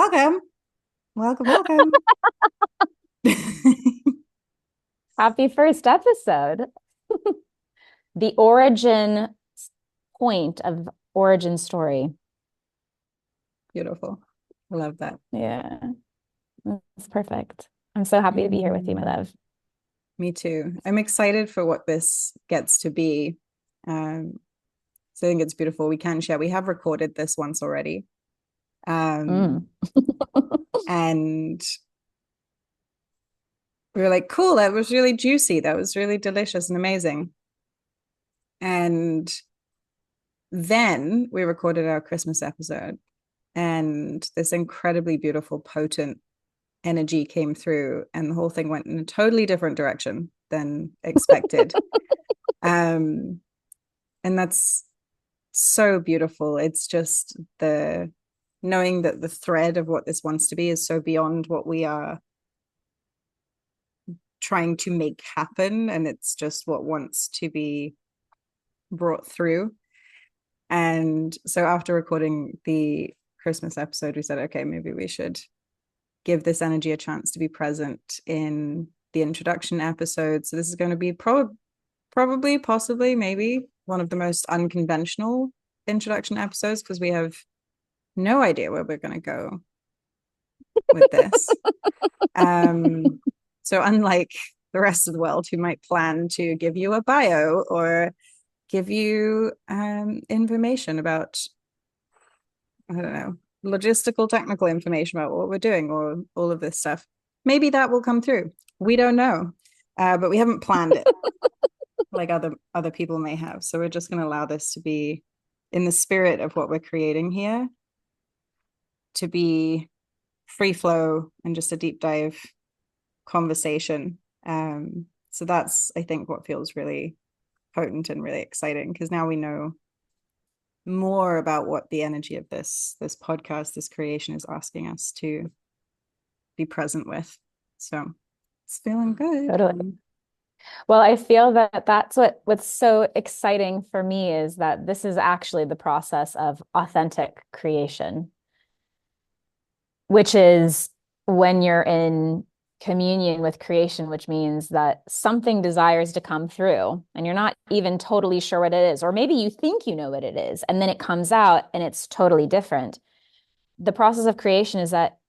Welcome, welcome, welcome. Happy first episode. The origin point of origin story. Beautiful. I love that. Yeah, it's perfect. I'm so happy to be here with you, my Mm, love. me too. I'm excited for what this gets to be. Um, so I think it's beautiful. We can share. We have recorded this once already. Um, Mm. and we were like, cool, that was really juicy. That was really delicious and amazing. And then we recorded our Christmas episode, and this incredibly beautiful, potent energy came through, and the whole thing went in a totally different direction than expected. Um, and that's so beautiful. It's just the knowing that the thread of what this wants to be is so beyond what we are trying to make happen, and it's just what wants to be brought through. And so after recording the Christmas episode, we said, okay, maybe we should give this energy a chance to be present in the introduction episode. So this is going to be probably, possibly, maybe one of the most unconventional introduction episodes because we have no idea where we're going to go with this. Um, so unlike the rest of the world who might plan to give you a bio or give you information about, I don't know, logistical, technical information about what we're doing or all of this stuff. Maybe that will come through. We don't know, but we haven't planned it like other people may have. So we're just going to allow this to be in the spirit of what we're creating here, to be free flow and just a deep dive conversation. So that's, I think, what feels really potent and really exciting because now we know more about what the energy of this podcast, this creation is asking us to be present with. So it's feeling good. Totally. Well, I feel that that's what's so exciting for me is that this is actually the process of authentic creation, which is when you're in communion with creation, which means that something desires to come through and you're not even totally sure what it is. Or maybe you think you know what it is, and then it comes out and it's totally different. The process of creation is that,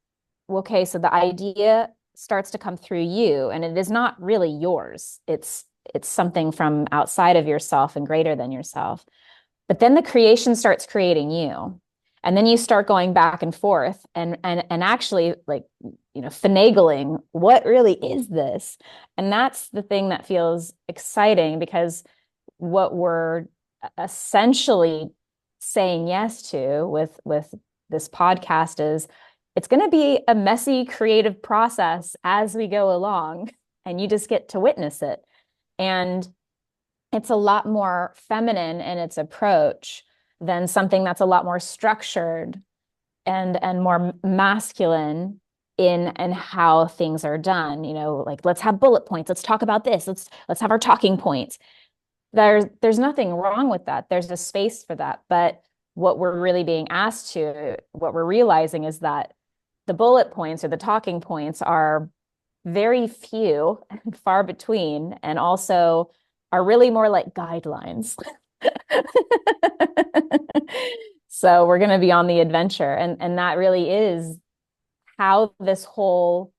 okay, so the idea starts to come through you, and it is not really yours. It's something from outside of yourself and greater than yourself. But then the creation starts creating you. And then you start going back and forth and actually like, finagling what really is this? And that's the thing that feels exciting because what we're essentially saying yes to with this podcast is it's going to be a messy creative process as we go along, and you just get to witness it. And it's a lot more feminine in its approach than something that's a lot more structured and more masculine in and how things are done. Like let's have bullet points, let's talk about this, let's have our talking points. There's nothing wrong with that. There's a space for that. But what we're really being asked to, what we're realizing is that the bullet points or the talking points are very few and far between, and also are really more like guidelines. So we're going to be on the adventure, and that really is how this whole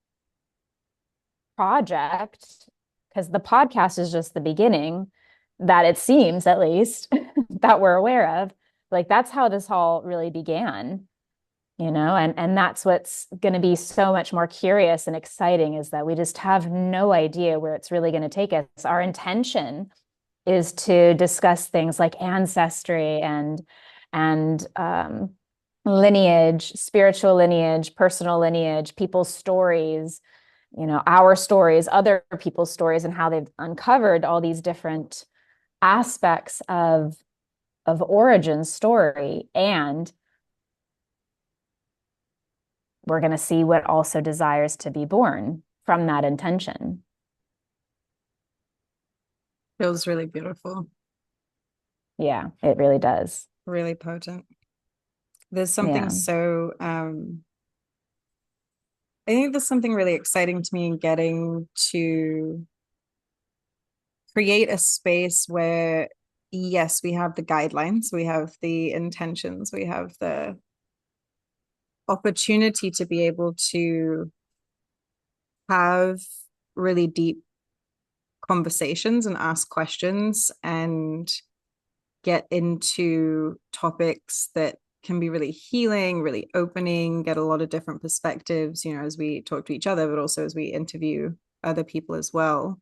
project, because the podcast is just the beginning, that it seems at least that we're aware of. Like that's how this all really began, and that's what's going to be so much more curious and exciting is that we just have no idea where it's really going to take us. Our intention is to discuss things like ancestry and lineage, spiritual lineage, personal lineage, people's stories, our stories, other people's stories, and how they've uncovered all these different aspects of origin story. And we're going to see what also desires to be born from that intention. Feels really beautiful, Yeah, it really does. really potent. There's something Yeah. so I think there's something really exciting to me in getting to create a space where, yes, we have the guidelines, we have the intentions, we have the opportunity to be able to have really deep conversations and ask questions and get into topics that can be really healing, really opening, get a lot of different perspectives, as we talk to each other, but also as we interview other people as well.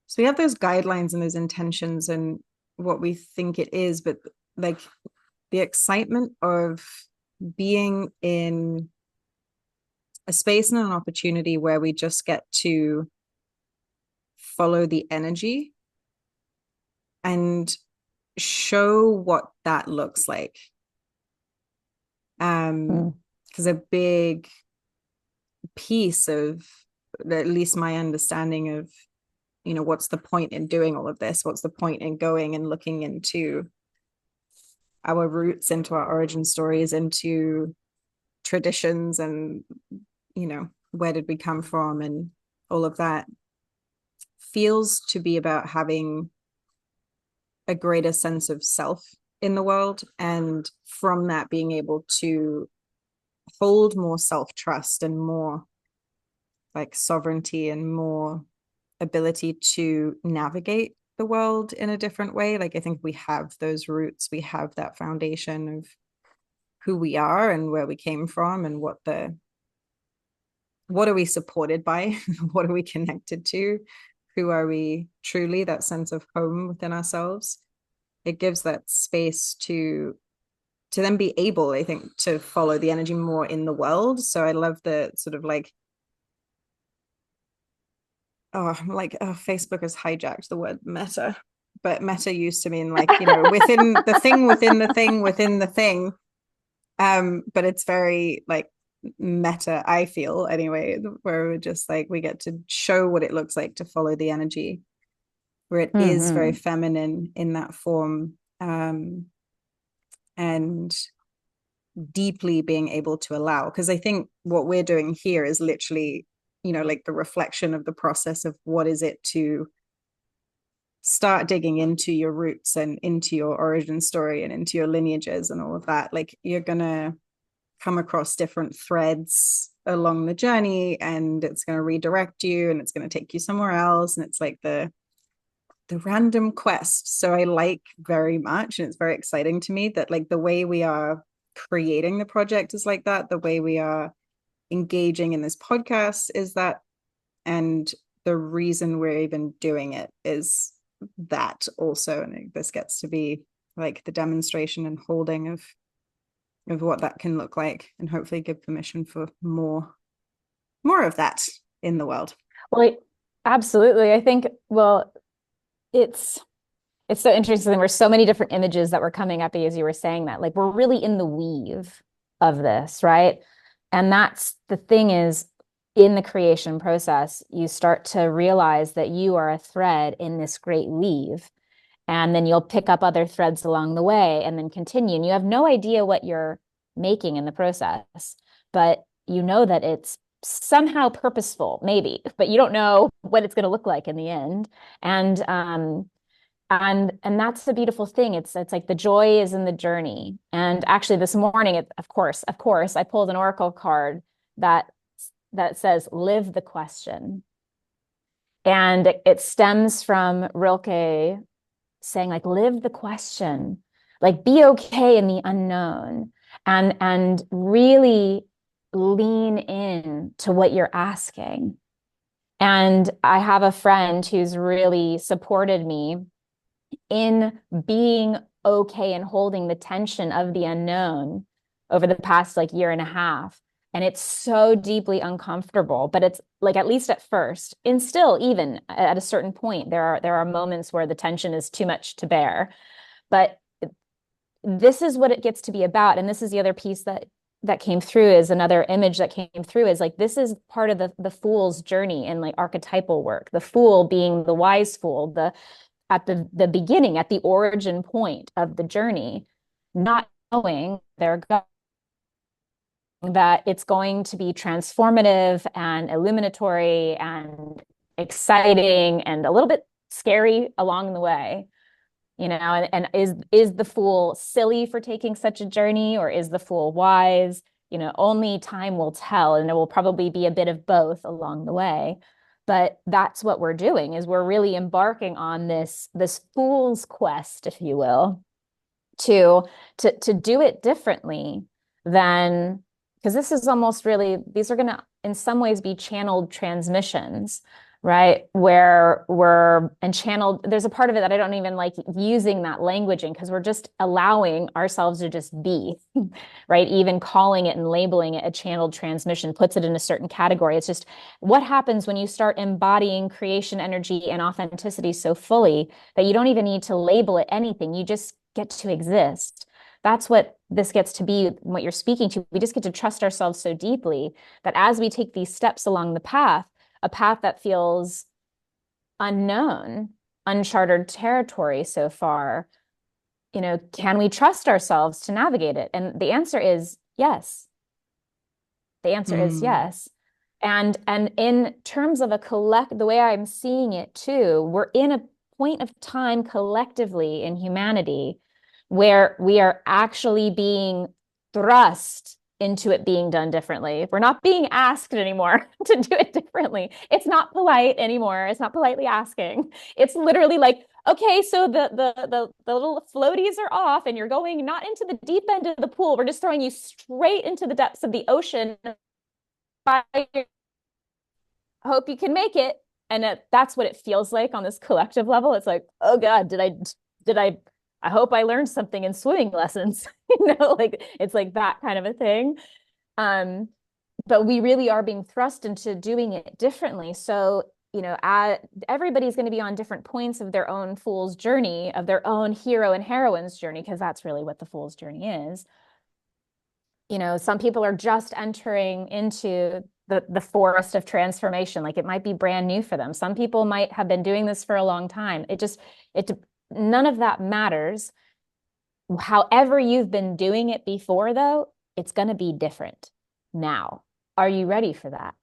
So we have those guidelines and those intentions and what we think it is, but like the excitement of being in a space and an opportunity where we just get to follow the energy and show what that looks like. Mm. Because a big piece of at least my understanding of, what's the point in doing all of this? What's the point in going and looking into our roots, into our origin stories, into traditions, and, where did we come from, and all of that feels to be about having a greater sense of self in the world. And from that, being able to hold more self-trust and more like sovereignty and more ability to navigate the world in a different way. Like I think we have those roots, we have that foundation of who we are and where we came from and what are we supported by? What are we connected to? Who are we truly? That sense of home within ourselves. It gives that space to then be able, I think, to follow the energy more in the world. So I love the sort of like, Facebook has hijacked the word meta, but meta used to mean like, within the thing, within the thing, within the thing. But it's very like meta, I feel anyway, where we're just like, we get to show what it looks like to follow the energy, where it is very Mm-hmm. feminine in that form. And deeply being able to allow, because I think what we're doing here is literally, like the reflection of the process of what is it to start digging into your roots and into your origin story and into your lineages and all of that. Like you're gonna come across different threads along the journey, and it's going to redirect you and it's going to take you somewhere else, and it's like the random quest. So I like very much, and it's very exciting to me that like the way we are creating the project is like that, the way we are engaging in this podcast is that, and the reason we're even doing it is that also. And this gets to be like the demonstration and holding of what that can look like, and hopefully give permission for more of that in the world. Well, absolutely. I think, well, it's it's so interesting. There's so many different images that were coming up as you were saying that. Like we're really in the weave of this, right? And that's the thing is in the creation process, you start to realize that you are a thread in this great weave. And then you'll pick up other threads along the way and then continue. And you have no idea what you're making in the process, but you know that it's somehow purposeful, maybe, but you don't know what it's going to look like in the end. And and that's the beautiful thing. It's like the joy is in the journey. And actually, this morning, of course, I pulled an oracle card that that says "Live the question," and it stems from Rilke saying like live the question, like be okay in the unknown, and really lean in to what you're asking. And I have a friend who's really supported me in being okay and holding the tension of the unknown over the past like year and a half. And it's so deeply uncomfortable, but it's like at least at first, and still even at a certain point, there are moments where the tension is too much to bear. But this is what it gets to be about. And this is the other piece that came through, is another image that came through, is like this is part of the fool's journey in like archetypal work. The fool being the wise fool, the at the beginning, at the origin point of the journey, not knowing they're going that it's going to be transformative and illuminatory and exciting and a little bit scary along the way. And is the fool silly for taking such a journey, or is the fool wise? Only time will tell, and it will probably be a bit of both along the way. But that's what we're doing, is we're really embarking on this fool's quest, if you will, to do it differently than, because this is almost really, these are going to in some ways be channeled transmissions, right? Where and channeled, there's a part of it that I don't even like using that languaging, because we're just allowing ourselves to just be, right? Even calling it and labeling it a channeled transmission puts it in a certain category. It's just what happens when you start embodying creation energy and authenticity so fully that you don't even need to label it anything. You just get to exist. That's what this gets to be, what you're speaking to. We just get to trust ourselves so deeply that as we take these steps along the path, a path that feels unknown, uncharted territory so far, can we trust ourselves to navigate it? And the answer is yes. The answer is yes. And in terms of the way I'm seeing it too, we're in a point of time collectively in humanity where we are actually being thrust into it being done differently. We're not being asked anymore to do it differently. It's not polite anymore. It's not politely asking. It's literally like, okay, so the little floaties are off and you're going not into the deep end of the pool. We're just throwing you straight into the depths of the ocean. I hope you can make it. And that's what it feels like on this collective level. It's like, oh God, I hope I learned something in swimming lessons. Like it's like that kind of a thing. But we really are being thrust into doing it differently. So, everybody's going to be on different points of their own fool's journey, of their own hero and heroine's journey, because that's really what the fool's journey is. Some people are just entering into the forest of transformation. Like it might be brand new for them. Some people might have been doing this for a long time. None of that matters. However you've been doing it before, though, it's going to be different now. Are you ready for that?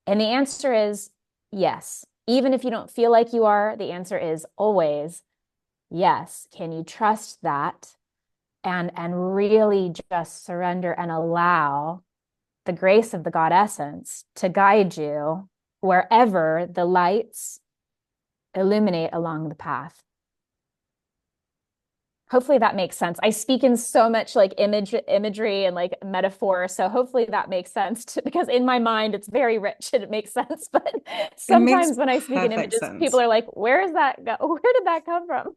And the answer is yes. Even if you don't feel like you are, the answer is always yes. Can you trust that? And really just surrender and allow the grace of the God essence to guide you wherever the lights illuminate along the path. Hopefully that makes sense. I speak in so much like imagery and like metaphor. So hopefully that makes sense because in my mind, it's very rich and it makes sense. But sometimes when I speak in images, people are like, where is that go? Where did that come from?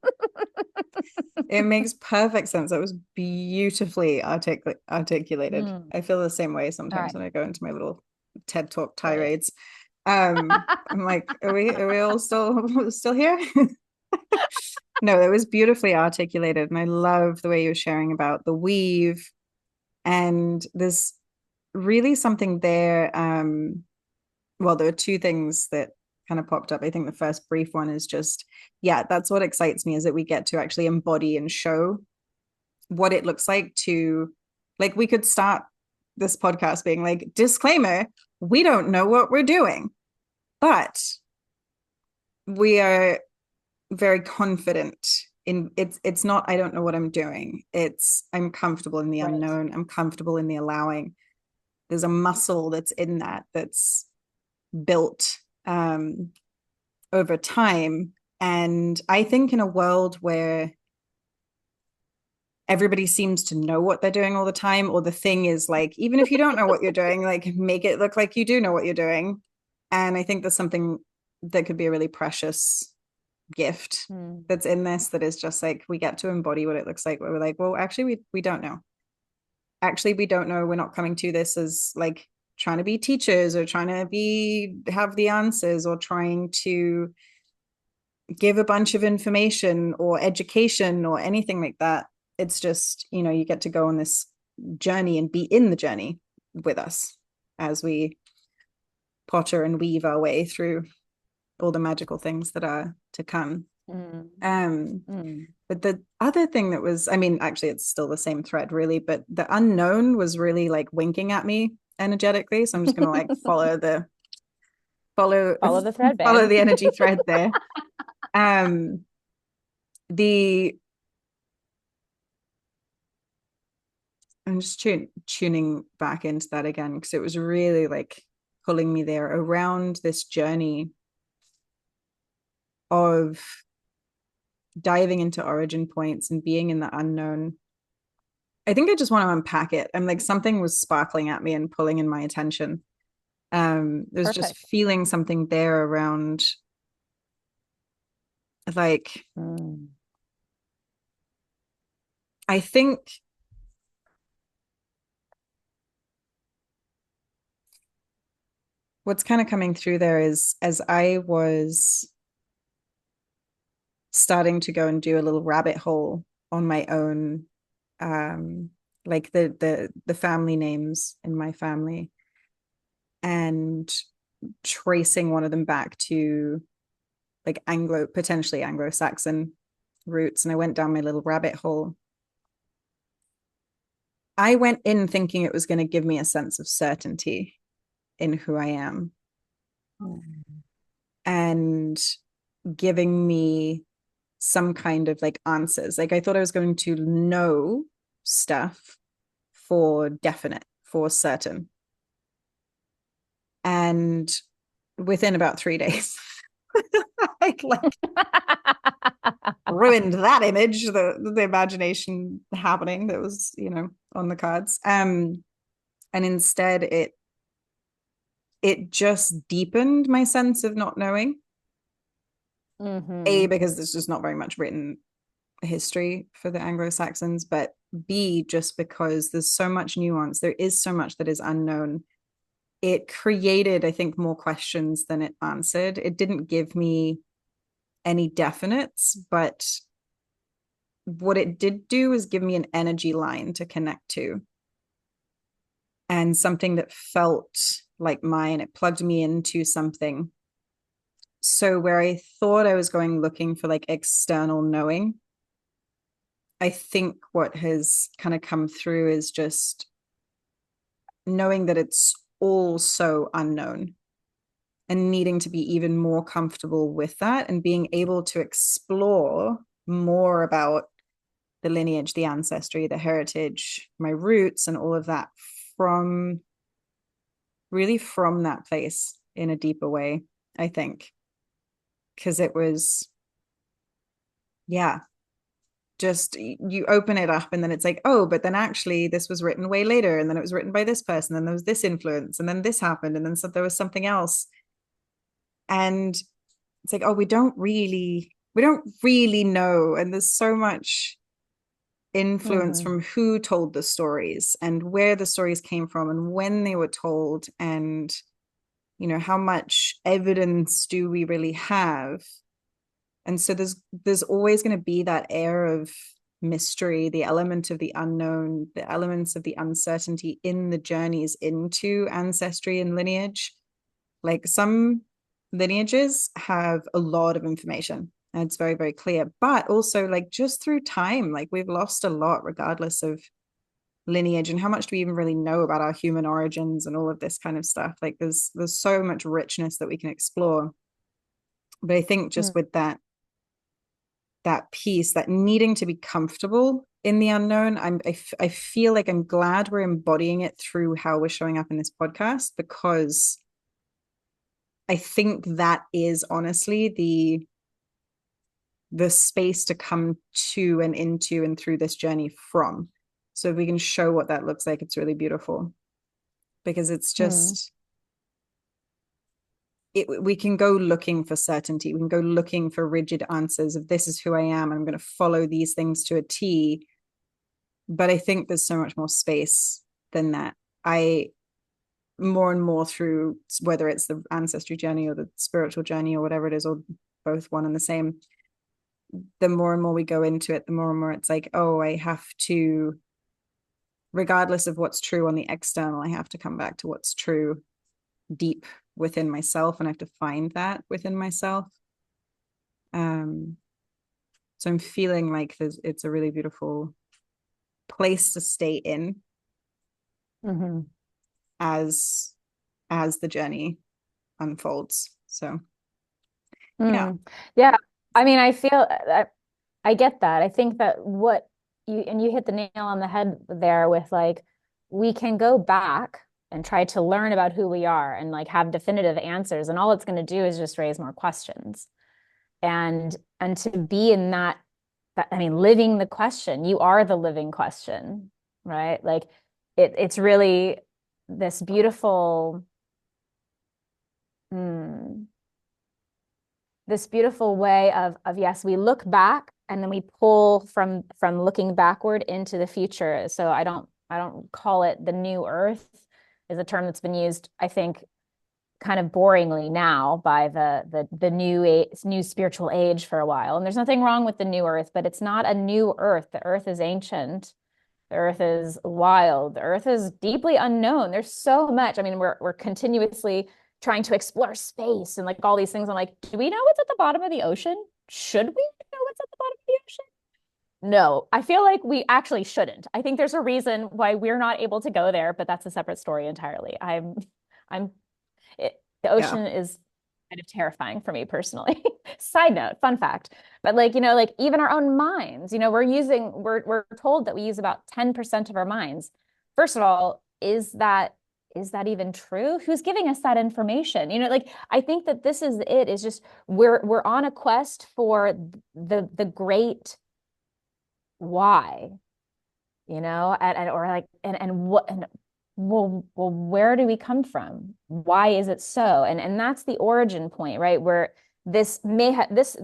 It makes perfect sense. That was beautifully articulated. I feel the same way sometimes when I go into my little TED Talk tirades. I'm like, are we all still here? No, it was beautifully articulated. And I love the way you were sharing about the weave. And there's really something there. Well, there are two things that kind of popped up. I think the first brief one is just, yeah, that's what excites me, is that we get to actually embody and show what it looks like to, like, we could start this podcast being like, disclaimer, we don't know what we're doing, but we are very confident in it's not I don't know what I'm doing, it's I'm comfortable in the unknown, I'm comfortable in the allowing. There's a muscle that's in that's built over time. And I think in a world where everybody seems to know what they're doing all the time, or the thing is like, even if you don't know what you're doing, like make it look like you do know what you're doing. And I think there's something that could be a really precious gift that's in this, that is just like, we get to embody what it looks like, where we're like, well, actually we don't know. Actually, we don't know. We're not coming to this as like trying to be teachers or trying to have the answers or trying to give a bunch of information or education or anything like that. It's just, you get to go on this journey and be in the journey with us as we potter and weave our way through all the magical things that are to come. The But the other thing that was, I mean, actually, it's still the same thread, really, but the unknown was really like winking at me energetically. So I'm just going to like follow Follow the thread, follow babe. the energy thread there. Um, the I'm just tuning back into that again because it was really like pulling me there around this journey of diving into origin points and being in the unknown. I think I just want to unpack it. I'm like something was sparkling at me and pulling in my attention. There's just Perfect. feeling something there around like Mm. I think what's kind of coming through there is as I was starting to go and do a little rabbit hole on my own, um, like the family names in my family and tracing one of them back to like potentially Anglo-Saxon roots. And I went down my little rabbit hole. I went in thinking it was going to give me a sense of certainty in who I am and giving me some kind of like answers. Like I thought I was going to know stuff for definite, for certain. And within about 3 days, I like ruined that image, the imagination happening that was, on the cards. And instead it just deepened my sense of not knowing. A, Mm-hmm. because there's just not very much written history for the Anglo-Saxons, but B, just because there's so much nuance, there is so much that is unknown. It created, I think, more questions than it answered. It didn't give me any definites, but what it did do is give me an energy line to connect to and something that felt like mine. It plugged me into something. So where I thought I was going looking for like external knowing, I think what has kind of come through is just knowing that it's all so unknown and needing to be even more comfortable with that and being able to explore more about the lineage, the ancestry, the heritage, my roots, and all of that from really from that place in a deeper way, I think. Because it was, yeah, just you open it up and then it's like, oh, but then actually this was written way later. And then it was written by this person. And there was this influence. And then this happened. And then so there was something else. And it's like, oh, we don't really know. And there's so much influence Mm-hmm. from who told the stories and where the stories came from and when they were told and how much evidence do we really have. And so there's always going to be that air of mystery, the element of the unknown, the elements of the uncertainty in the journeys into ancestry and lineage. Like some lineages have a lot of information and it's very, very clear, but also like just through time, like we've lost a lot regardless of lineage and how much do we even really know about our human origins and all of this kind of stuff. Like there's so much richness that we can explore. But I think just with that piece, that needing to be comfortable in the unknown, I feel like I'm glad we're embodying it through how we're showing up in this podcast, because I think that is honestly the space to come to and into and through this journey from. So if we can show what that looks like, it's really beautiful, because it's Mm-hmm. just we can go looking for certainty. We can go looking for rigid answers of this is who I am. I'm going to follow these things to a T. But I think there's so much more space than that. I more and more through whether it's the ancestry journey or the spiritual journey or whatever it is, or both one and the same, the more and more we go into it, the more and more it's like, oh, I have to, regardless of what's true on the external, I have to come back to what's true deep within myself, and I have to find that within myself. Um, So I'm feeling like it's a really beautiful place to stay in Mm-hmm. as the journey unfolds. So yeah. Mm. Yeah. I mean, I get that. I think that what you hit the nail on the head there with like, we can go back and try to learn about who we are and like have definitive answers. And all it's going to do is just raise more questions. And to be in that, I mean, living the question, you are the living question, right? Like it's really this beautiful, hmm, this beautiful way of yes, we look back and then we pull from looking backward into the future. So I don't call it the new earth is a term that's been used, I think, kind of boringly now by the new spiritual age for a while. And there's nothing wrong with the new earth, but it's not a new earth. The earth is ancient. The earth is wild. The earth is deeply unknown. There's so much. I mean, we're continuously trying to explore space and like all these things. I'm like, do we know what's at the bottom of the ocean? Should we know what's at the bottom of the ocean? No, I feel like we actually shouldn't. I think there's a reason why we're not able to go there, but that's a separate story entirely. I'm the Yeah. ocean is kind of terrifying for me personally. Side note, fun fact. But like, like even our own minds, we're told that we use about 10% of our minds. First of all, is that even true? Who's giving us that information? Like I think that this is it, is just we're on a quest for the great why, and or like and what and well, where do we come from? Why is it so? And that's the origin point, right? Where this may have this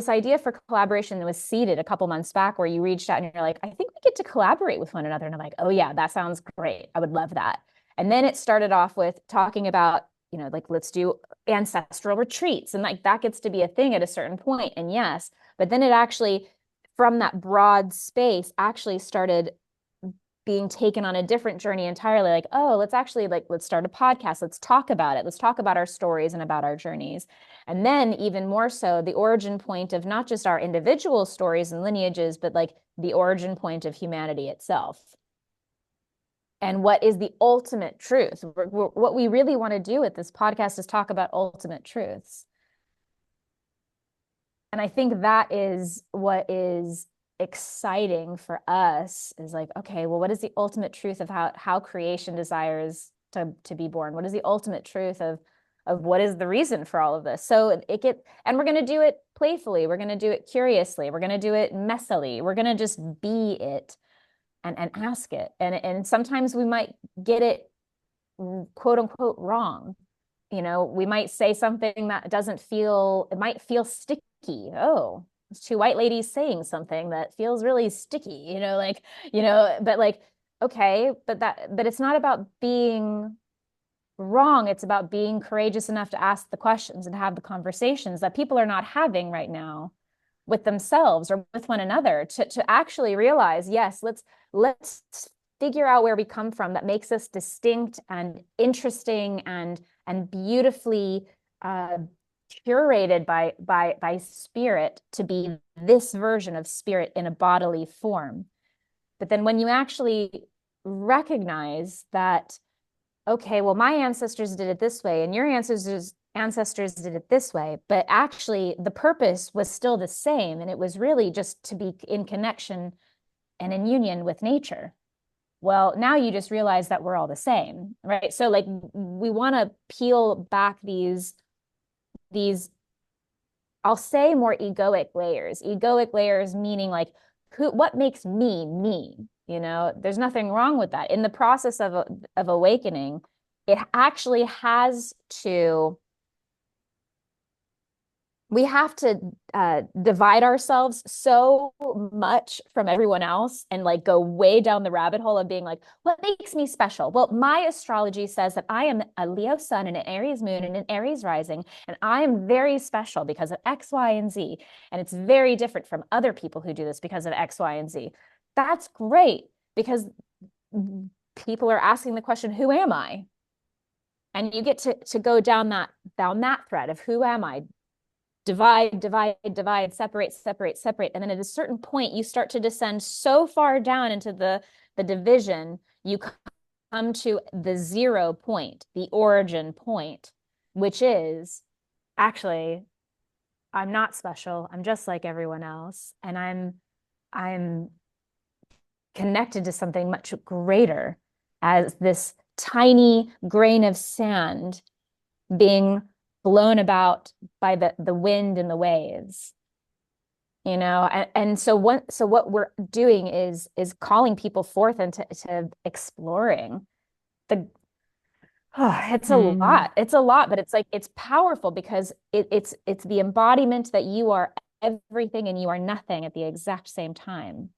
idea for collaboration was seeded a couple months back, where you reached out and you're like, I think we get to collaborate with one another. And I'm like, oh yeah, that sounds great. I would love that. And then it started off with talking about, like let's do ancestral retreats, and like that gets to be a thing at a certain point. And yes, but then it actually, from that broad space, actually started being taken on a different journey entirely. Like, oh, let's start a podcast. Let's talk about it. Let's talk about our stories and about our journeys. And then even more so, the origin point of not just our individual stories and lineages, but like the origin point of humanity itself. And what is the ultimate truth? What we really want to do with this podcast is talk about ultimate truths. And I think that is what is exciting for us, is like, okay, well, what is the ultimate truth of how creation desires to be born? What is the ultimate truth of what is the reason for all of this? So and we're going to do it playfully. We're going to do it curiously. We're going to do it messily. We're going to just be it and ask it. And sometimes we might get it quote unquote wrong. We might say something that it might feel sticky. Oh, it's two white ladies saying something that feels really sticky, but like, okay, but it's not about being wrong. It's about being courageous enough to ask the questions and have the conversations that people are not having right now with themselves or with one another, to actually realize, yes, let's figure out where we come from that makes us distinct and interesting and beautifully curated by spirit to be this version of spirit in a bodily form. But then when you actually recognize that, okay, well, my ancestors did it this way and your ancestors did it this way, but actually the purpose was still the same, and it was really just to be in connection and in union with nature. Well, now you just realize that we're all the same, right? So like we want to peel back these I'll say more egoic layers. Egoic layers meaning like what makes me me? There's nothing wrong with that. In the process of awakening, it actually has to we have to divide ourselves so much from everyone else and like go way down the rabbit hole of being like, what makes me special? Well, my astrology says that I am a Leo sun and an Aries moon and an Aries rising, and I am very special because of X, Y, and Z. And it's very different from other people who do this because of X, Y, and Z. That's great, because people are asking the question, who am I? And you get to go down that thread of who am I? divide, divide, divide, separate, separate, separate. And then at a certain point, you start to descend so far down into the division, you come to the 0 point, the origin point, which is actually, I'm not special. I'm just like everyone else. And I'm connected to something much greater as this tiny grain of sand being blown about by the wind and the waves, you know. And so what we're doing is calling people forth into to exploring the it's a Mm. lot. It's a lot, but it's like it's powerful because it's the embodiment that you are everything and you are nothing at the exact same time.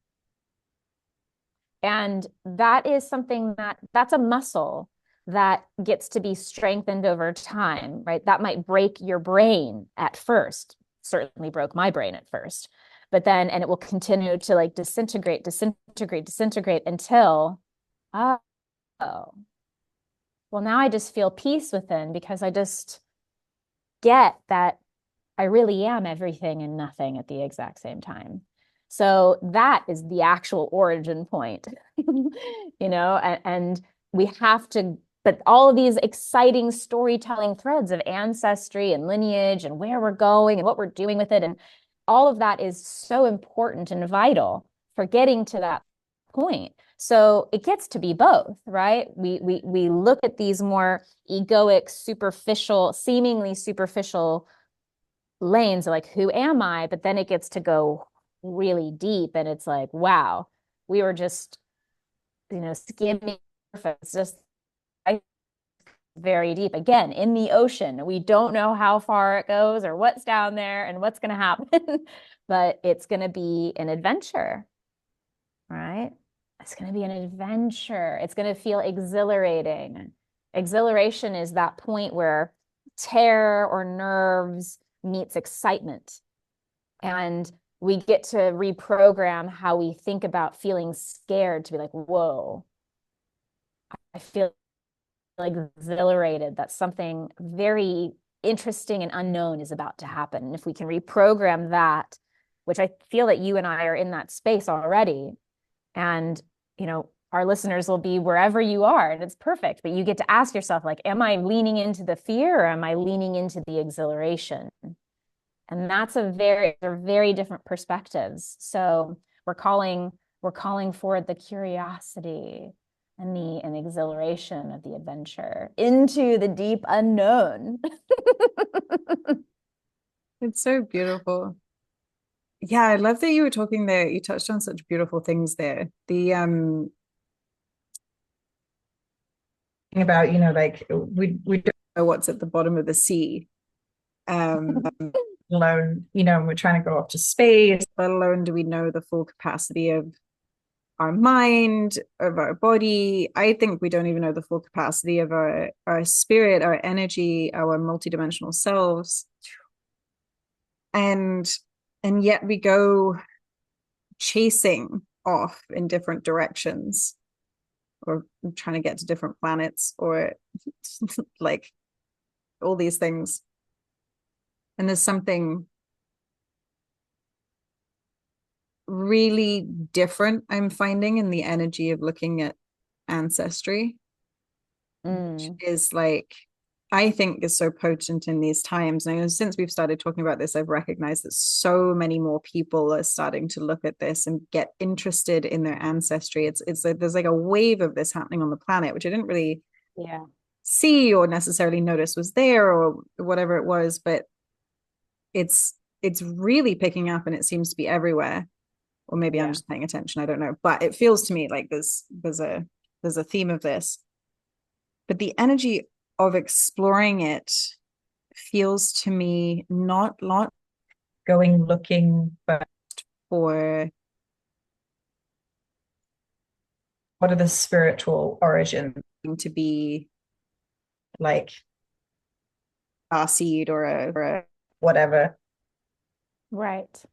And that is something that's a muscle that gets to be strengthened over time, right? That might break your brain at first, certainly broke my brain at first, but then, and it will continue to like disintegrate, disintegrate, disintegrate until, oh, well, now I just feel peace within because I just get that I really am everything and nothing at the exact same time. So that is the actual origin point, you know, and we have to, but all of these exciting storytelling threads of ancestry and lineage and where we're going and what we're doing with it. And all of that is so important and vital for getting to that point. So it gets to be both, right? We look at these more egoic, superficial, seemingly superficial lanes of like, who am I? But then it gets to go really deep and it's like, wow, we were just, you know, skimming surface. It's just very deep. Again, in the ocean. We don't know how far it goes or what's down there and what's going to happen, but it's going to be an adventure, right? It's going to be an adventure. It's going to feel exhilarating. Exhilaration is that point where terror or nerves meets excitement. And we get to reprogram how we think about feeling scared to be like, whoa, I feel like exhilarated that something very interesting and unknown is about to happen. And if we can reprogram that, which I feel that you and I are in that space already, and you know, our listeners will be wherever you are, and it's perfect. But you get to ask yourself, like, am I leaning into the fear or am I leaning into the exhilaration? And that's they're very different perspectives. So we're calling forward the curiosity and the exhilaration of the adventure into the deep unknown. It's so beautiful. Yeah, I love that you were talking there. You touched on such beautiful things there. The thing about, you know, like we don't know what's at the bottom of the sea. Alone, you know, we're trying to go off to space, let alone do we know the full capacity of our mind, of our body. I think we don't even know the full capacity of our spirit, our energy, our multidimensional selves. And yet we go chasing off in different directions or trying to get to different planets or like all these things. And there's something really different I'm finding in the energy of looking at ancestry, which Mm, is like I think is so potent in these times. And I know since we've started talking about this, I've recognized that so many more people are starting to look at this and get interested in their ancestry. It's like there's like a wave of this happening on the planet, which I didn't really yeah. see or necessarily notice was there or whatever it was, but it's really picking up and it seems to be everywhere. Or maybe I'm Yeah. just paying attention. I don't know, but it feels to me like there's a theme of this. But the energy of exploring it feels to me not going looking but for what are the spiritual origins to be like a seed or a whatever. Right.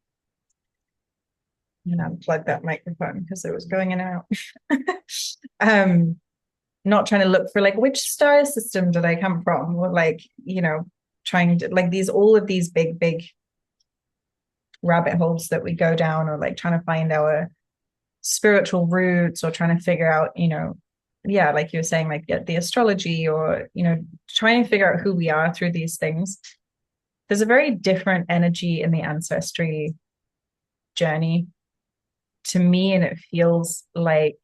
And unplug that microphone because it was going in and out. um not trying to look for like which star system did I come from or like, you know, trying to like these all of these big rabbit holes that we go down, or like trying to find our spiritual roots, or trying to figure out, yeah, like you were saying, like the astrology, or, trying to figure out who we are through these things. There's a very different energy in the ancestry journey to me, and it feels like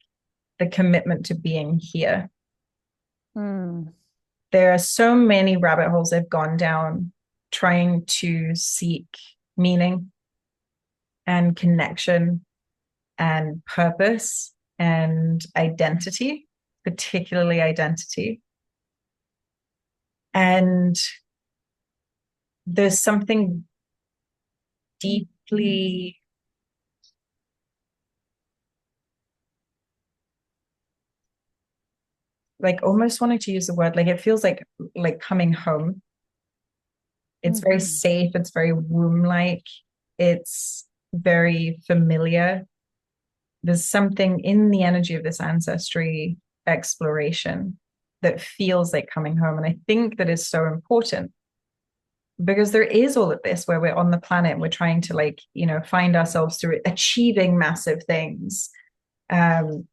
the commitment to being here. Mm. There are so many rabbit holes I've gone down trying to seek meaning and connection and purpose and identity, particularly identity. And there's something deeply like almost wanting to use the word, like it feels like coming home. It's very Mm-hmm. safe, it's very womb-like, it's very familiar. There's something in the energy of this ancestry exploration that feels like coming home. And I think that is so important, because there is all of this where we're on the planet and we're trying to, like, find ourselves through achieving massive things, um,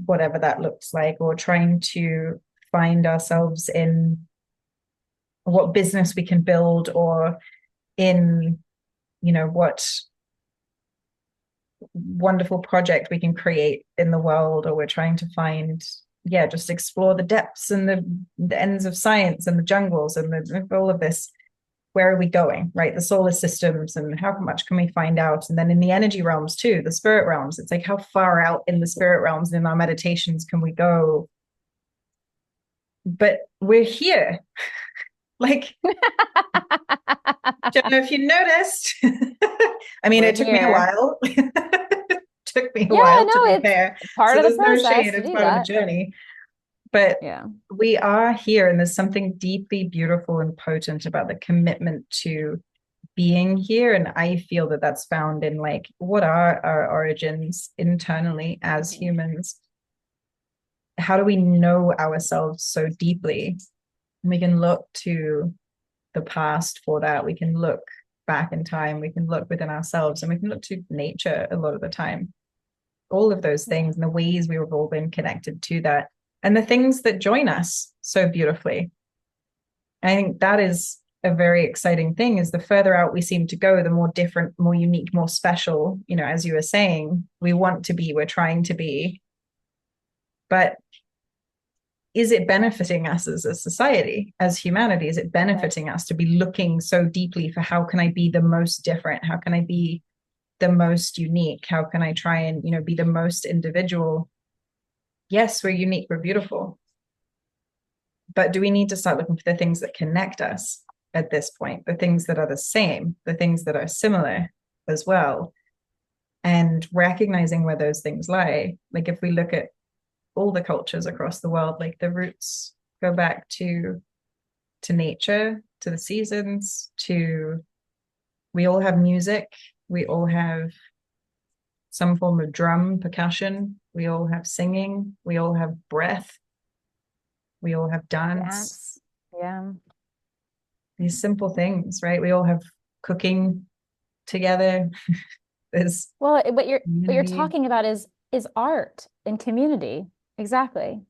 whatever that looks like, or trying to find ourselves in what business we can build, or in, what wonderful project we can create in the world, or we're trying to find, yeah, just explore the depths and the ends of science and the jungles and all of this. Where are we going, right? The solar systems, and how much can we find out? And then in the energy realms too, the spirit realms, it's like, how far out in the spirit realms in our meditations can we go? But we're here. Like, don't know if you noticed. I mean, We're it took me a here. while. Took me a Yeah, while, to no, be it's fair. part So of the there's no shade, process to it's do part of the that. journey. But Yeah. we are here, and there's something deeply beautiful and potent about the commitment to being here. And I feel that that's found in, like, what are our origins internally as Mhm. humans? How do we know ourselves so deeply? And we can look to the past for that. We can look back in time, we can look within ourselves, and we can look to nature a lot of the time. All of those Yeah. things and the ways we've all been connected to that, and the things that join us so beautifully. I think that is a very exciting thing, is the further out we seem to go, the more different, more unique, more special, as you were saying, we want to be, we're trying to be. But is it benefiting us as a society, as humanity? Is it Right. benefiting us to be looking so deeply for, how can I be the most different? How can I be the most unique? How can I try and, be the most individual? Yes, we're unique, we're beautiful. But do we need to start looking for the things that connect us at this point, the things that are the same, the things that are similar as well, and recognizing where those things lie? Like, if we look at all the cultures across the world, like, the roots go back to nature, to the seasons, to, we all have music, we all have some form of drum, percussion, we all have singing, we all have breath, we all have dance. Dance. Yeah. These simple things, right? We all have cooking together. There's Well, what you're community. talking about is art and community. Exactly.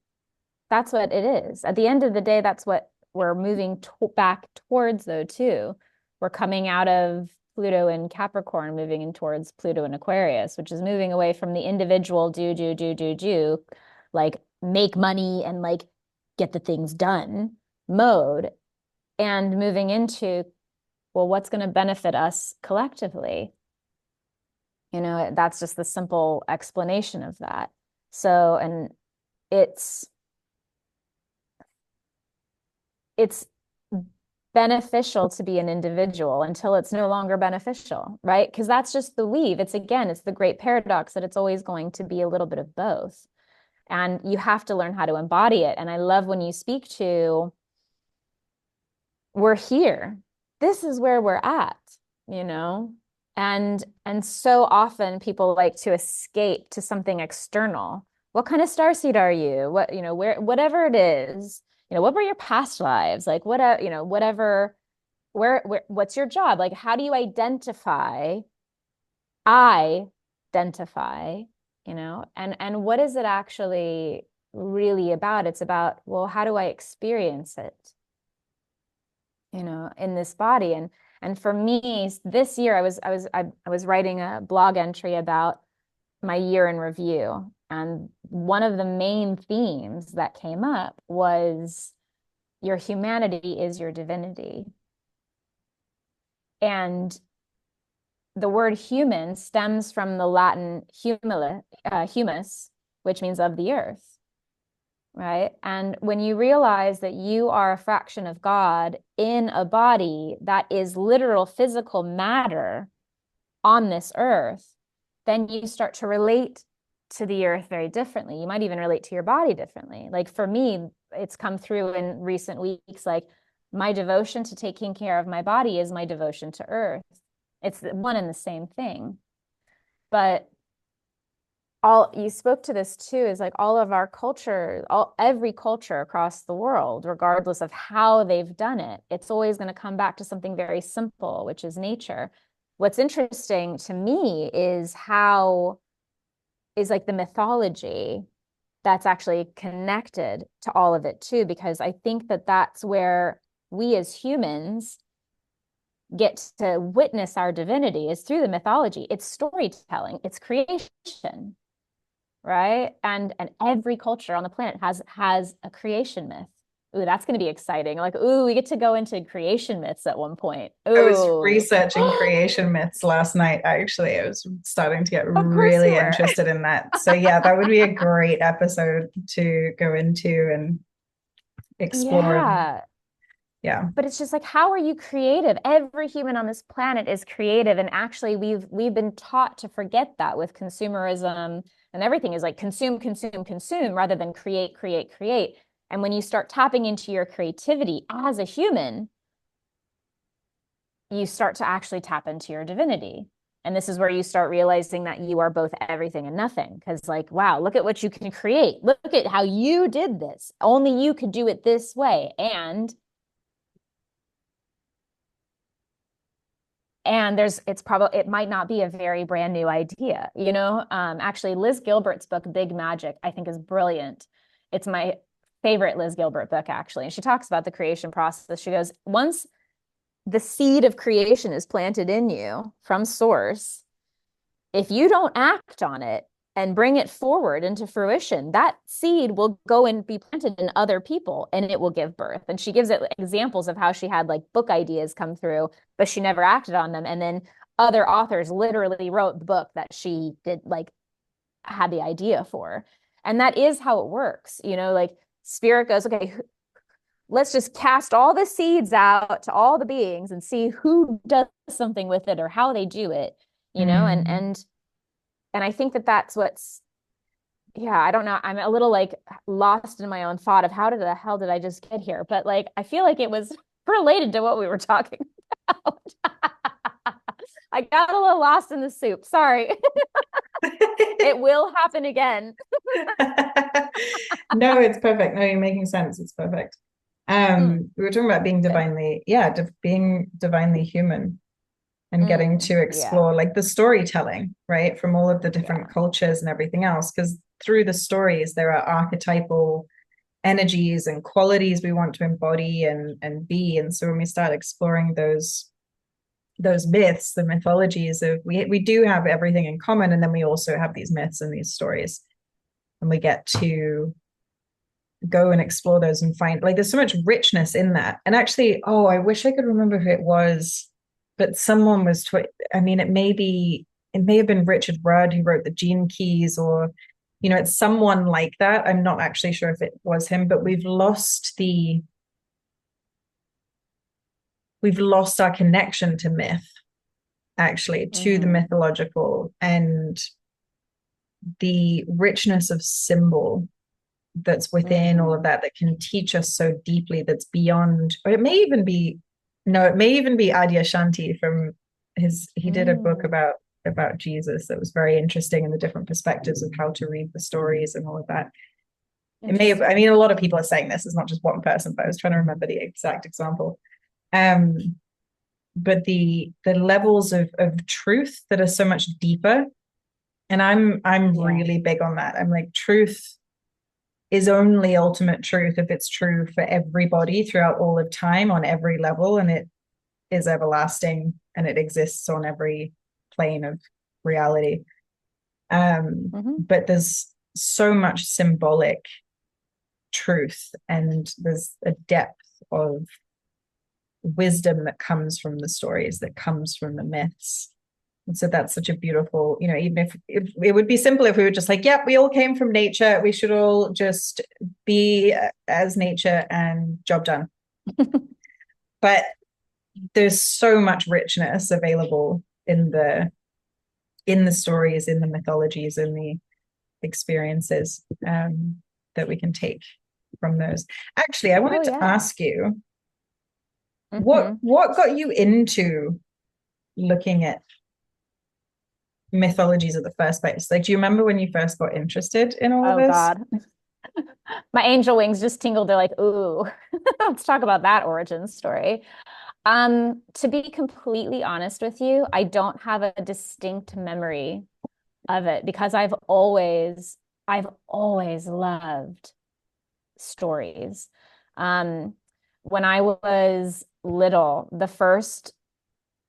That's what it is. At the end of the day, that's what we're moving to back towards, though, too. We're coming out of Pluto and Capricorn, moving in towards Pluto and Aquarius, which is moving away from the individual do, like make money and like get the things done mode, and moving into, well, what's going to benefit us collectively? That's just the simple explanation of that. So, and it's it's beneficial to be an individual until it's no longer beneficial, right? Because that's just the weave. It's the great paradox that it's always going to be a little bit of both. And you have to learn how to embody it. And I love when you speak to, we're here. This is where we're at, you know? And so often people like to escape to something external. What kind of starseed are you? Where, whatever it is, what were your past lives? Like, whatever, whatever, what's your job? Like, how do you identify identify, and what is it actually really about? It's about, well, how do I experience it, in this body? And for me, this year I was writing a blog entry about my year in review. And one of the main themes that came up was your humanity is your divinity. And the word human stems from the Latin humus, which means of the earth, right? And when you realize that you are a fraction of God in a body that is literal physical matter on this earth, then you start to relate to the earth very differently. You might even relate to your body differently. Like for me, it's come through in recent weeks, like my devotion to taking care of my body is my devotion to earth. It's one and the same thing. But all you spoke to this too is like all of our culture, every culture across the world, regardless of how they've done it, it's always going to come back to something very simple, which is nature. What's interesting to me is like the mythology that's actually connected to all of it too, because I think that that's where we as humans get to witness our divinity is through the mythology. It's storytelling, it's creation, right? And every culture on the planet has a creation myth. Ooh, that's going to be exciting. Like, ooh, we get to go into creation myths at one point. I was Ooh. researching creation myths last night, actually. I was starting to get Of course you really were. interested in that. So, yeah, that would be a great episode to go into and explore. And Yeah. yeah. But it's just like, how are you creative? Every human on this planet is creative. And actually, we've been taught to forget that with consumerism, and everything is like consume, consume, consume rather than create, create, create. And when you start tapping into your creativity as a human, you start to actually tap into your divinity. And this is where you start realizing that you are both everything and nothing. Because, like, wow, look at what you can create. Look at how you did this. Only you could do it this way. And it might not be a very brand new idea. Actually, Liz Gilbert's book Big Magic I think is brilliant. It's my favorite Liz Gilbert book, actually, and she talks about the creation process. She goes, once the seed of creation is planted in you from source, if you don't act on it and bring it forward into fruition, that seed will go and be planted in other people and it will give birth. And she gives it examples of how she had like book ideas come through, but she never acted on them. And then other authors literally wrote the book that she did, like, had the idea for. And that is how it works. Like spirit goes, okay, let's just cast all the seeds out to all the beings and see who does something with it or how they do it, Mm. and I think that that's what's, yeah, I don't know. I'm a little like lost in my own thought of how the hell did I just get here? But like, I feel like it was related to what we were talking about. I got a little lost in the soup. Sorry. It will happen again. No, it's perfect. No, you're making sense. It's perfect. Mm, We were talking about being good. divinely, yeah, being divinely human and getting to Yeah. explore like the storytelling, right, from all of the different Yeah. cultures and everything else. Because through the stories, there are archetypal energies and qualities we want to embody and be. And so when we start exploring those myths, the mythologies of we do have everything in common, and then we also have these myths and these stories, and we get to go and explore those and find like there's so much richness in that. And actually, oh, I wish I could remember who it was, but someone was I mean, it may have been Richard Rudd who wrote the Gene Keys, or it's someone like that. I'm not actually sure if it was him, but we've lost our connection to myth, actually, to the Mm-hmm. mythological and the richness of symbol that's within all of Mm-hmm. that can teach us so deeply, that's beyond, or it may even be, no, it may even be Adyashanti from he did a book Mm. about Jesus that was very interesting, and the different perspectives of how to read the stories and all of that. It may have, I Interesting. mean, a lot of people are saying this, it's not just one person, but I was trying to remember the exact example. um but the levels of truth that are so much deeper. And I'm Yeah. really big on that. I'm like, truth is only ultimate truth if it's true for everybody throughout all of time on every level, and it is everlasting and it exists on every plane of reality. Hmm. But there's so much symbolic truth, and there's a depth of wisdom that comes from the stories, that comes from the myths. And so that's such a beautiful, even if it would be simple if we were just like, yep, we all came from nature. We should all just be as nature and job done. But there's so much richness available in the stories, in the mythologies, in the experiences that we can take from those. Actually, I Oh wanted to yeah. ask you, what Hmm. what got you into looking at mythologies at the first place? Like, do you remember when you first got interested in all of Oh this? God. My angel wings just tingled. They're like, ooh, let's talk about that origin story. To be completely honest with you, I don't have a distinct memory of it because I've always loved stories. Um, when I was little, the first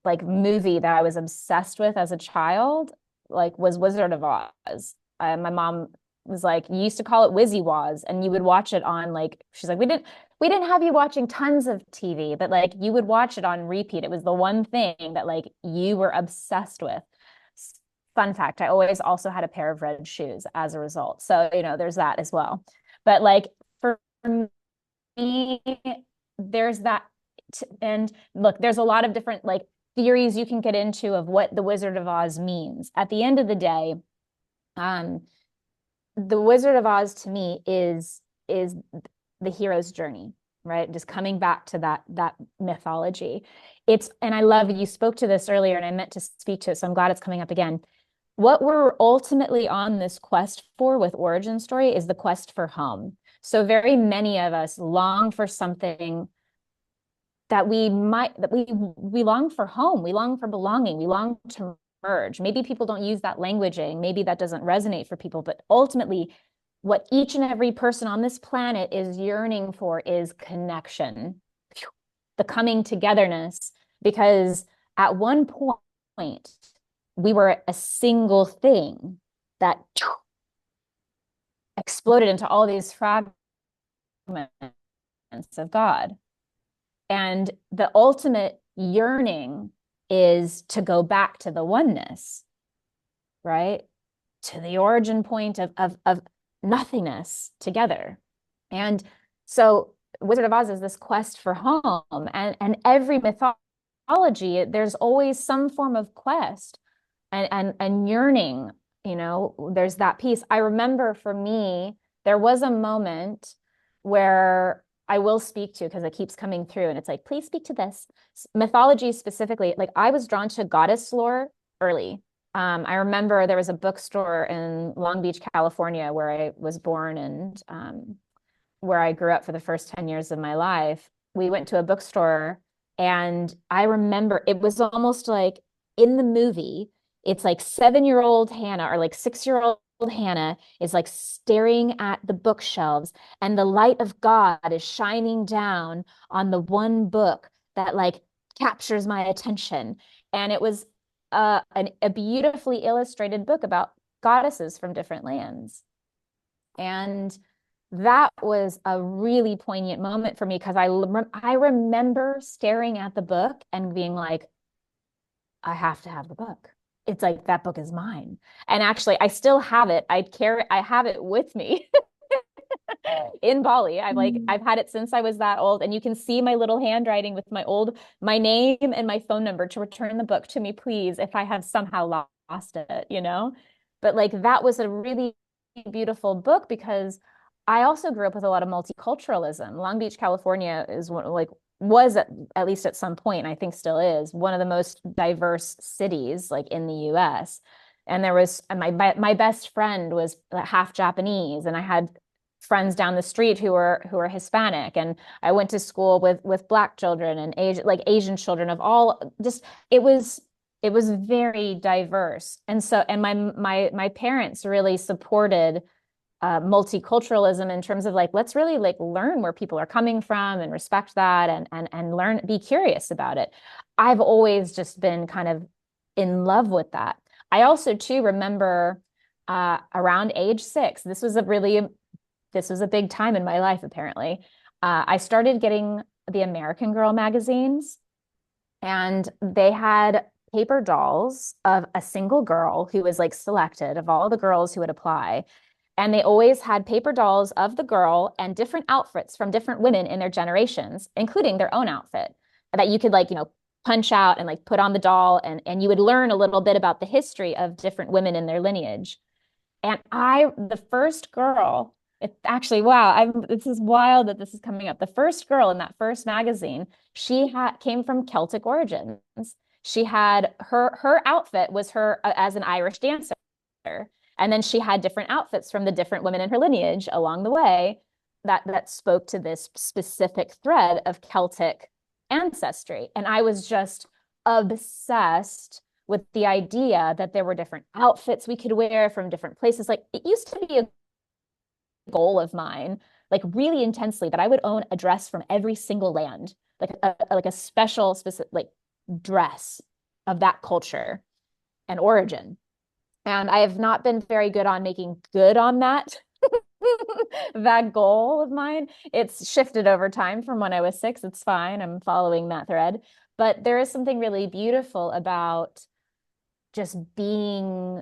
like movie that I was obsessed with as a child, like was Wizard of Oz. My mom was like, you used to call it Wizzy Waz, and you would watch it on like, she's like, we didn't have you watching tons of TV, but like you would watch it on repeat. It was the one thing that like you were obsessed with. Fun fact, I always also had a pair of red shoes as a result. So, there's that as well. But like for me, there's that. And look, there's a lot of different like theories you can get into of what the Wizard of Oz means. At the end of the day, um, the Wizard of Oz to me is the hero's journey, right? Just coming back to that mythology. And I love you spoke to this earlier, and I meant to speak to it, so I'm glad it's coming up again. What we're ultimately on this quest for with origin story is the quest for home. So very many of us long for something that we long for home, we long for belonging, we long to merge. Maybe people don't use that languaging, maybe that doesn't resonate for people, but ultimately what each and every person on this planet is yearning for is connection, the coming togetherness, because at one point we were a single thing that exploded into all these fragments of God. And the ultimate yearning is to go back to the oneness, right? To the origin point of nothingness together. And so Wizard of Oz is this quest for home. And every mythology, there's always some form of quest and yearning, there's that piece. I remember for me, there was a moment where I will speak to because it keeps coming through and it's like, please speak to this. Mythology specifically, like I was drawn to goddess lore early. I remember there was a bookstore in Long Beach, California, where I was born and where I grew up for the first 10 years of my life. We went to a bookstore and I remember it was almost like in the movie, it's like 7-year-old Hannah or like 6-year-old Hannah is like staring at the bookshelves and the light of God is shining down on the one book that like captures my attention. And it was a beautifully illustrated book about goddesses from different lands. And that was a really poignant moment for me because I remember staring at the book and being like, I have to have the book. It's like that book is mine. And actually, I still have it. I have it with me in Bali. I've had it since I was that old. And you can see my little handwriting with my name and my phone number to return the book to me, please, if I have somehow lost it. But like that was a really beautiful book because I also grew up with a lot of multiculturalism. Long Beach, California is was at least at some point, and I think still is, one of the most diverse cities like in the US. And there was my best friend was half Japanese, and I had friends down the street who are Hispanic, and I went to school with Black children and Asian children of all, just it was very diverse. And so, and my parents really supported multiculturalism in terms of like, let's really like learn where people are coming from and respect that, and learn, be curious about it. I've always just been kind of in love with that. I also too remember around age 6, this was a big time in my life, apparently. I started getting the American Girl magazines, and they had paper dolls of a single girl who was like selected of all the girls who would apply. And they always had paper dolls of the girl and different outfits from different women in their generations, including their own outfit that you could like, punch out and like put on the doll, and you would learn a little bit about the history of different women in their lineage. And the first girl, it actually, wow, this is wild that this is coming up. The first girl in that first magazine, came from Celtic origins. She had her outfit was her as an Irish dancer. And then she had different outfits from the different women in her lineage along the way that spoke to this specific thread of Celtic ancestry. And I was just obsessed with the idea that there were different outfits we could wear from different places. Like, it used to be a goal of mine, like really intensely, that I would own a dress from every single land, like a special specific like dress of that culture and origin. And I have not been very good on making good on that that goal of mine. It's shifted over time from when I was 6. It's fine. I'm following that thread. But there is something really beautiful about just being,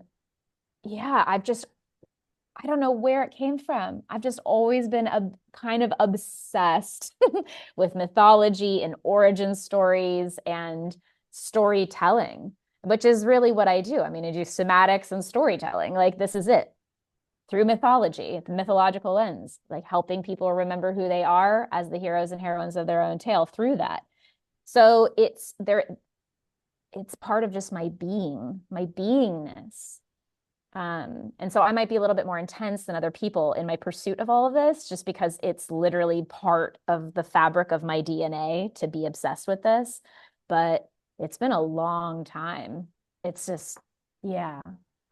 yeah, I don't know where it came from. I've just always been kind of obsessed with mythology and origin stories and storytelling, which is really what I do. I mean, I do somatics and storytelling. Like, this is it. Through mythology, the mythological lens, like helping people remember who they are as the heroes and heroines of their own tale through that. So it's part of just my beingness. And so I might be a little bit more intense than other people in my pursuit of all of this, just because it's literally part of the fabric of my DNA to be obsessed with this. But it's been a long time. It's just, yeah.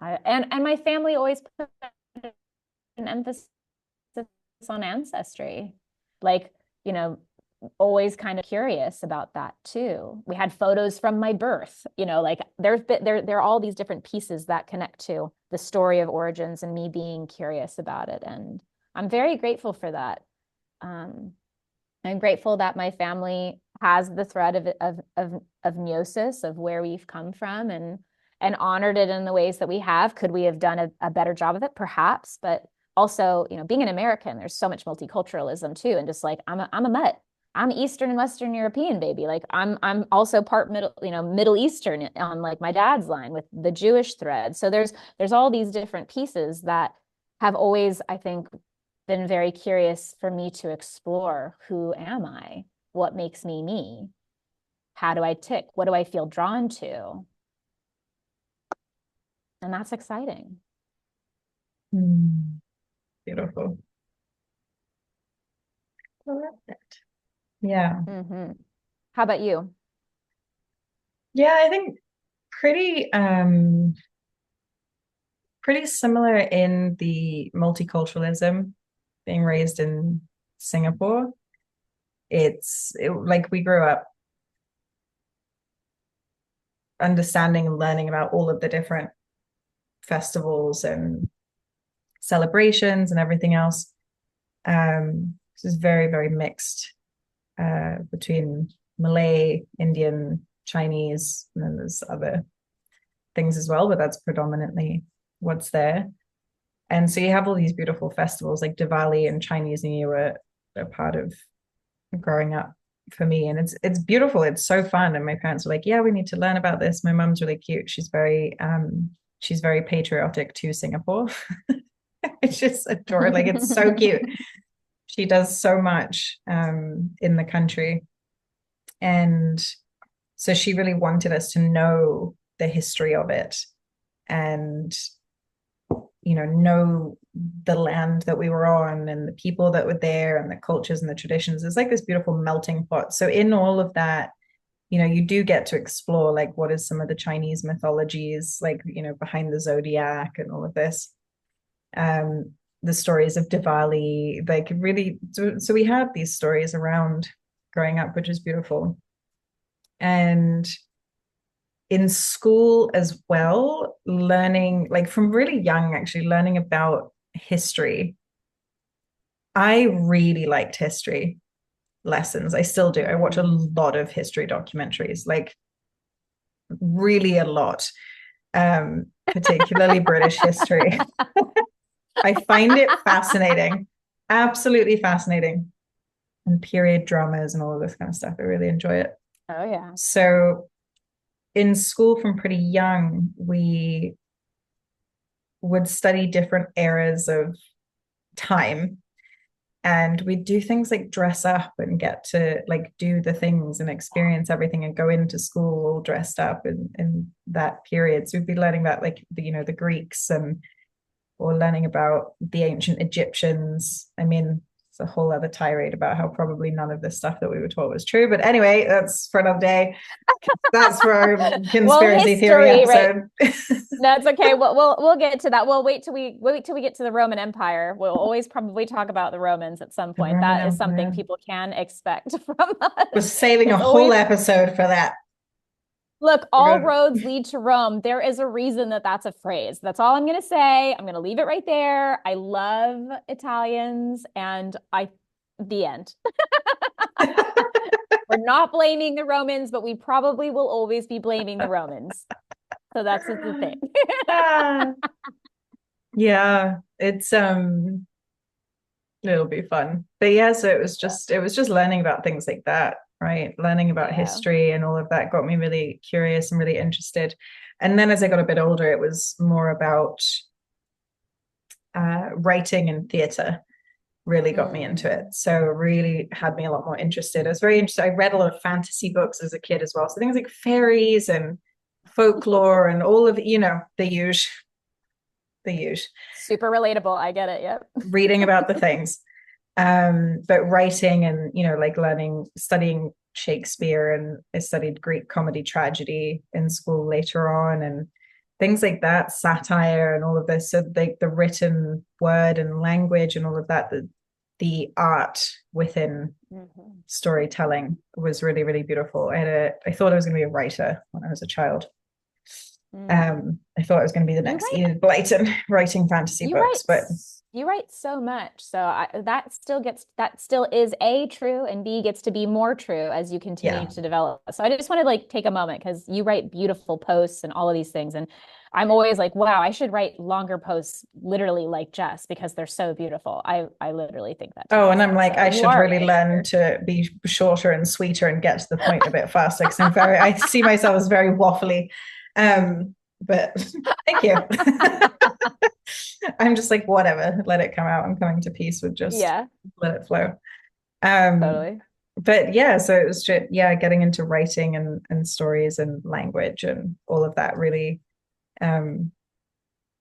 And my family always put an emphasis on ancestry. Like, always kind of curious about that too. We had photos from my birth, like there are all these different pieces that connect to the story of origins and me being curious about it. And I'm very grateful for that. I'm grateful that my family has the thread of gnosis, of where we've come from, and honored it in the ways that we have. Could we have done a better job of it? Perhaps, but also, being an American, there's so much multiculturalism too. And just like, I'm a mutt. I'm Eastern and Western European, baby. Like, I'm also part Middle Eastern on like my dad's line with the Jewish thread. So there's all these different pieces that have always, I think, been very curious for me to explore. Who am I? What makes me me? How do I tick? What do I feel drawn to? And that's exciting. Beautiful. I love that. Yeah. Mm-hmm. How about you? Yeah, I think pretty similar in the multiculturalism, being raised in Singapore. Like, we grew up understanding and learning about all of the different festivals and celebrations and everything else. This is very, very mixed between Malay, Indian, Chinese, and then there's other things as well, but that's predominantly what's there. And so you have all these beautiful festivals like Diwali and Chinese New Year are part of growing up for me. And it's beautiful. It's so fun. And my parents were like, yeah, we need to learn about this. My mom's really cute. She's very patriotic to Singapore. It's just adorable. Like, it's so cute. She does so much in the country. And so she really wanted us to know the history of it. And know the land that we were on and the people that were there and the cultures and the traditions. It's like this beautiful melting pot. So in all of that, you do get to explore like what is some of the Chinese mythologies, like, behind the zodiac and all of this. The stories of Diwali, like really, so we had these stories around growing up, which is beautiful. And in school as well, learning, like from really young, actually learning about history. I really liked history lessons. I still do. I watch a lot of history documentaries, like really a lot, particularly British history. I find it fascinating, absolutely fascinating. And period dramas and all of this kind of stuff. I really enjoy it. Oh, yeah. So in school from pretty young, we would study different eras of time. And we'd do things like dress up and get to like do the things and experience everything and go into school all dressed up in that period. So we'd be learning about like the Greeks or learning about the ancient Egyptians. I mean, it's a whole other tirade about how probably none of the stuff that we were taught was true. But anyway, that's for another day. That's for our conspiracy theory episode. Right? That's okay. We'll get to that. We'll wait till we get to the Roman Empire. We'll always probably talk about the Romans at some point. That is something people can expect from us. We're saving a whole episode for that. Look, all roads lead to Rome. There is a reason that's a phrase. That's all I'm going to say. I'm going to leave it right there. I love Italians, and the end. We're not blaming the Romans, but we probably will always be blaming the Romans. So that's the thing. Yeah, it's it'll be fun. But yeah, so it was just learning about things like that, right? Learning about history and all of that got me really curious and really interested. And then as I got a bit older, it was more about writing and theater really got me into it. So really had me a lot more interested. I was very interested. I read a lot of fantasy books as a kid as well. So things like fairies and folklore and all of, the usual. Super relatable. I get it. Yep. Reading about the things. But writing and, like studying Shakespeare, and I studied Greek comedy tragedy in school later on and things like that, satire and all of this. So the written word and language and all of that, the art within storytelling was really, really beautiful. I thought I was going to be a writer when I was a child. I thought I was going to be the next Enid Blyton writing fantasy books, but you write so much. So that still is A, true, and B, gets to be more true as you continue to develop. So I just want to like take a moment because you write beautiful posts and all of these things. And I'm always like, wow, I should write longer posts literally like Jess because they're so beautiful. I literally think that. Oh, and I'm like, I should really learn to be shorter and sweeter and get to the point a bit faster because I see myself as very waffly. But thank you. I'm just like, whatever, let it come out. I'm coming to peace with just let it flow. Totally. But yeah, so it was just, getting into writing and stories and language and all of that really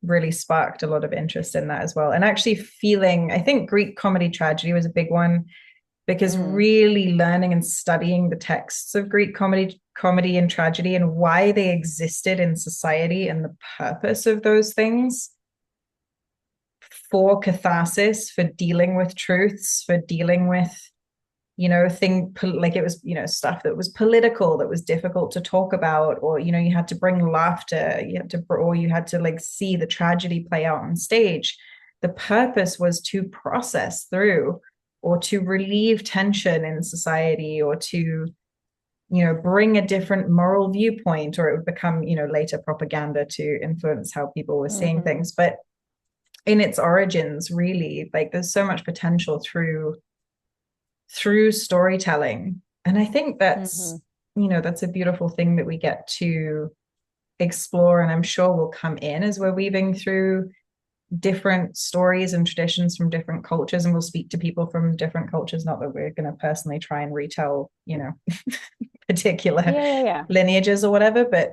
really sparked a lot of interest in that as well. And actually I think Greek comedy tragedy was a big one because really learning and studying the texts of Greek comedy and tragedy and why they existed in society and the purpose of those things for catharsis, for dealing with truths, for dealing with, like it was, stuff that was political, that was difficult to talk about, or, you had to bring laughter, you had to like see the tragedy play out on stage. The purpose was to process through or to relieve tension in society or to, bring a different moral viewpoint, or it would become, later propaganda to influence how people were seeing things. But in its origins, really, like there's so much potential through storytelling. And I think that's, that's a beautiful thing that we get to explore. And I'm sure will come in as we're weaving through different stories and traditions from different cultures, and we'll speak to people from different cultures, not that we're going to personally try and retell particular lineages or whatever, but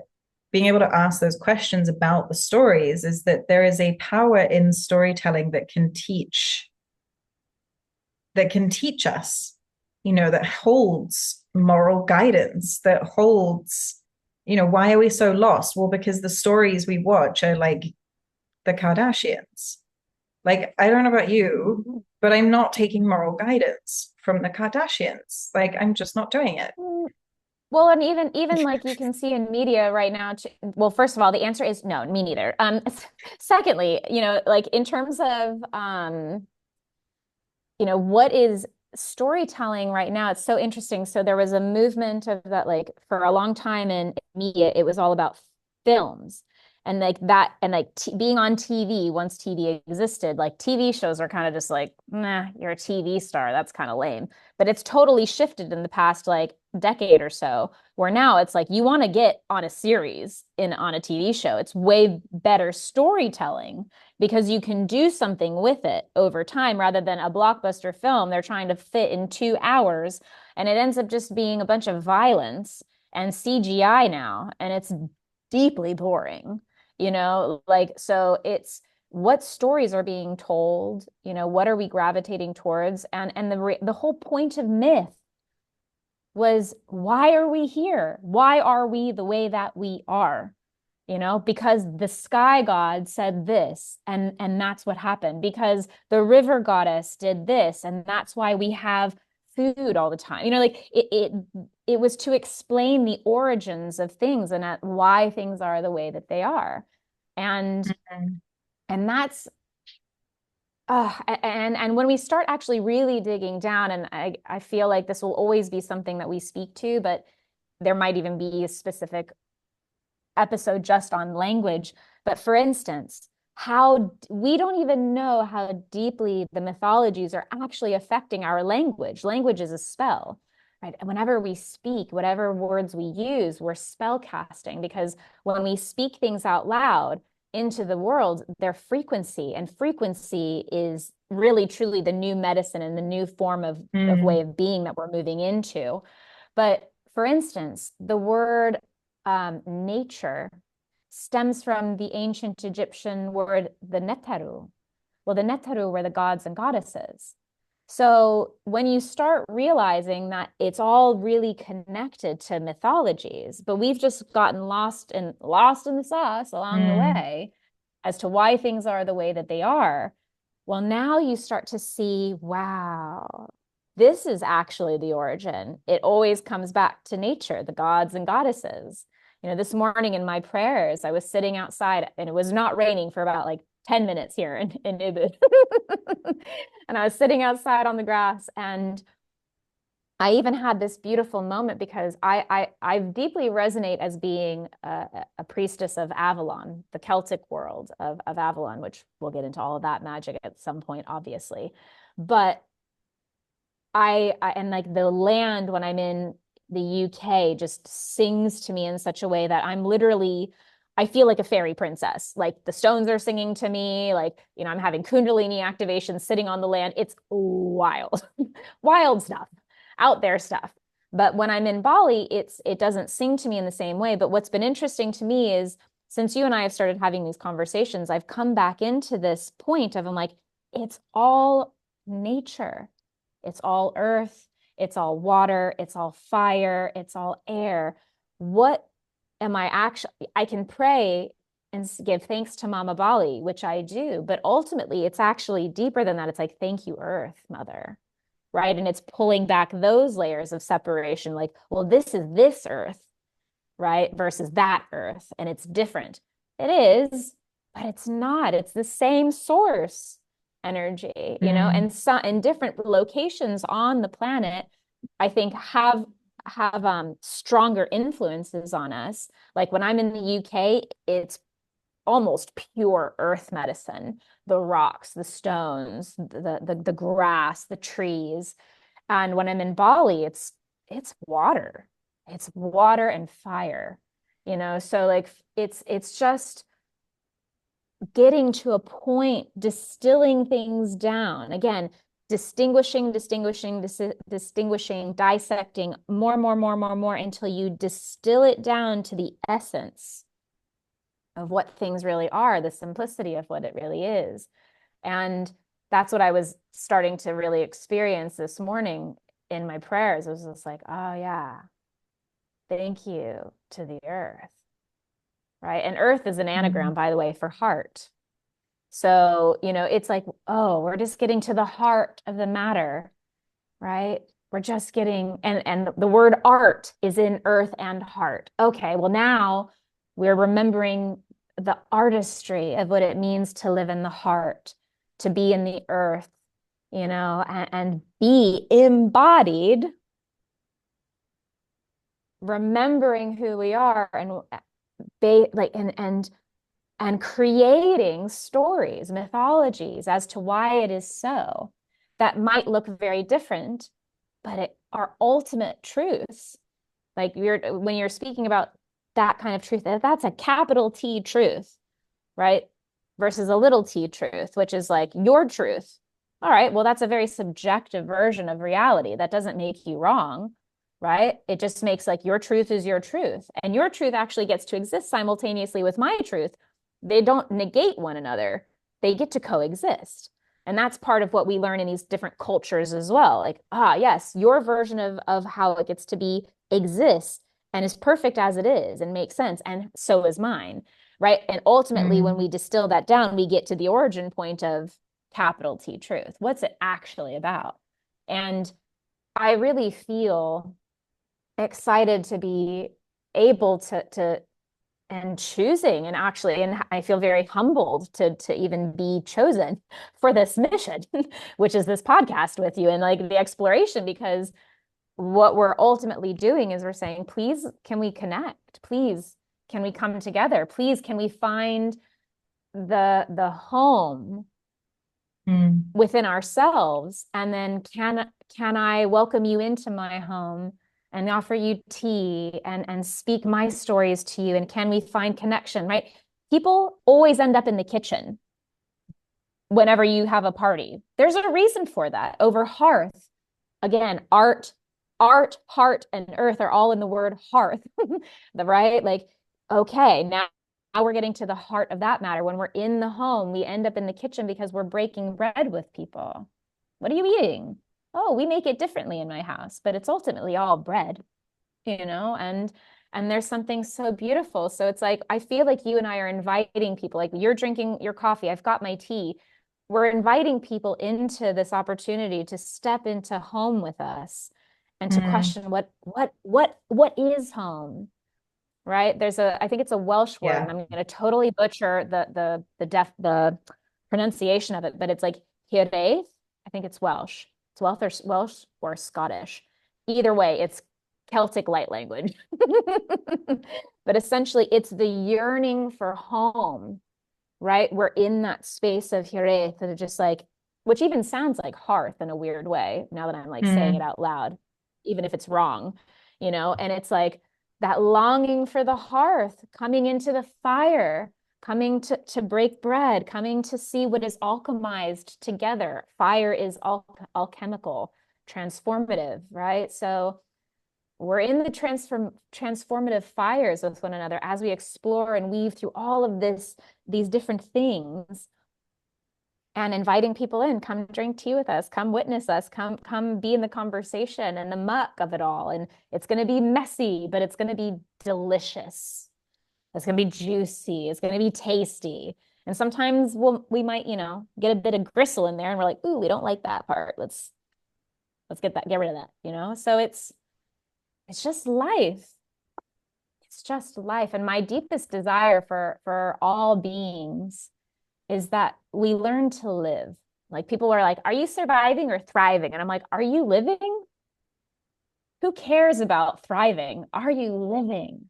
being able to ask those questions about the stories is that there is a power in storytelling that can teach us, that holds moral guidance, that holds, why are we so lost? Well, because the stories we watch are like the Kardashians. Like, I don't know about you, but I'm not taking moral guidance from the Kardashians. Like, I'm just not doing it. Well, and even like you can see in media right now. Well, first of all, the answer is no, me neither. Secondly, like in terms of what is storytelling right now? It's so interesting. So there was a movement of that, like for a long time in media, it was all about films and like that, and like being on TV once TV existed. Like TV shows are kind of just like, nah, you're a TV star. That's kind of lame. But it's totally shifted in the past like decade or so, where now it's like you want to get on a series on a TV show. It's way better storytelling because you can do something with it over time rather than a blockbuster film they're trying to fit in 2 hours, and it ends up just being a bunch of violence and CGI now, and it's deeply boring, like, so it's what stories are being told, what are we gravitating towards, and the whole point of myth was, why are we here? Why are we the way that we are? Because the sky god said this, and that's what happened. Because the river goddess did this, and that's why we have food all the time. Like it was to explain the origins of things and why things are the way that they are. And and that's and when we start actually really digging down, and I feel like this will always be something that we speak to, but there might even be a specific episode just on language. But for instance, how we don't even know how deeply the mythologies are actually affecting our language. Language is a spell, right? And whenever we speak, whatever words we use, we're spell casting, because when we speak things out loud into the world, their frequency, and frequency is really truly the new medicine and the new form of way of being that we're moving into. But for instance, the word nature stems from the ancient Egyptian word, the Neteru. Well, the Neteru were the gods and goddesses. So when you start realizing that it's all really connected to mythologies, but we've just gotten lost in the sauce along the way as to why things are the way that they are. Well, now you start to see, wow, this is actually the origin. It always comes back to nature, the gods and goddesses. This morning in my prayers, I was sitting outside, and it was not raining for about like 10 minutes here in Ubud. And I was sitting outside on the grass, and I even had this beautiful moment because I deeply resonate as being a priestess of Avalon, the Celtic world of Avalon, which we'll get into all of that magic at some point, obviously. But I and like the land when I'm in the UK just sings to me in such a way that I feel like a fairy princess. Like the stones are singing to me, like, I'm having Kundalini activation sitting on the land. It's wild, wild stuff, out there stuff. But when I'm in Bali, it doesn't sing to me in the same way. But what's been interesting to me is, since you and I have started having these conversations, I've come back into this point of, I'm like, it's all nature. It's all earth. It's all water. It's all fire. It's all air. What am I actually? I can pray and give thanks to Mama Bali, which I do, but ultimately it's actually deeper than that. It's like, thank you, Earth, Mother, right? And it's pulling back those layers of separation, like, well, this is this Earth, right? Versus that Earth, and it's different. It is, but it's not. It's the same source energy, and some in different locations on the planet, I think have stronger influences on us. Like when I'm in the UK, it's almost pure earth medicine, the rocks, the stones, the grass, the trees. And when I'm in Bali, it's water. It's water and fire, so like it's just getting to a point, distilling things down. Again, distinguishing, dissecting more until you distill it down to the essence of what things really are, the simplicity of what it really is. And that's what I was starting to really experience this morning in my prayers. It was just like, oh yeah, thank you to the earth, right? And earth is an anagram, by the way, for heart. So, it's like, oh, we're just getting to the heart of the matter, right? We're just getting, and the word art is in earth and heart. Okay, well, now we're remembering the artistry of what it means to live in the heart, to be in the earth, and be embodied, remembering who we are and and creating stories, mythologies as to why it is so, that might look very different, but are ultimate truths. Like when you're speaking about that kind of truth, that's a capital T truth, right? Versus a little t truth, which is like your truth. All right, well, that's a very subjective version of reality. That doesn't make you wrong, right? It just makes like your truth is your truth. And your truth actually gets to exist simultaneously with my truth. They don't negate one another. They get to coexist. And that's part of what we learn in these different cultures as well. Like, yes, your version of how it gets to be exists and is perfect as it is and makes sense. And so is mine, right? And ultimately, when we distill that down, we get to the origin point of capital T truth. What's it actually about? And I really feel excited to be able to and choosing, and I feel very humbled to even be chosen for this mission, which is this podcast with you and like the exploration, because what we're ultimately doing is we're saying, please, can we connect? Please, can we come together? Please, can we find the home within ourselves? And then can I welcome you into my home and offer you tea and speak my stories to you? And can we find connection, right? People always end up in the kitchen whenever you have a party. There's a reason for that. Over hearth, again, art, heart, and earth are all in the word hearth, right? Like, okay, now we're getting to the heart of that matter. When we're in the home, we end up in the kitchen because we're breaking bread with people. What are you eating? Oh, we make it differently in my house, but it's ultimately all bread, and there's something so beautiful. So it's like, I feel like you and I are inviting people, like you're drinking your coffee, I've got my tea. We're inviting people into this opportunity to step into home with us and to question what is home, right? I think it's a Welsh word, and I'm going to totally butcher the pronunciation of it, but it's like heroine. I think it's Welsh. It's Welsh or Scottish. Either way, it's Celtic light language. But essentially, it's the yearning for home, right? We're in that space of heroine, that just like, which even sounds like hearth in a weird way, now that I'm like saying it out loud, even if it's wrong, and it's like that longing for the hearth, coming into the fire, coming to break bread, coming to see what is alchemized together. Fire is alchemical, transformative, right? So we're in the transformative fires with one another as we explore and weave through all of these different things, and inviting people in. Come drink tea with us, come witness us, come be in the conversation and the muck of it all. And it's going to be messy, but it's going to be delicious. It's going to be juicy. It's going to be tasty. And sometimes we might, get a bit of gristle in there and we're like, ooh, we don't like that part. Let's get rid of that, So it's just life. It's just life. And my deepest desire for all beings is that we learn to live. Like, people are like, are you surviving or thriving? And I'm like, are you living? Who cares about thriving? Are you living?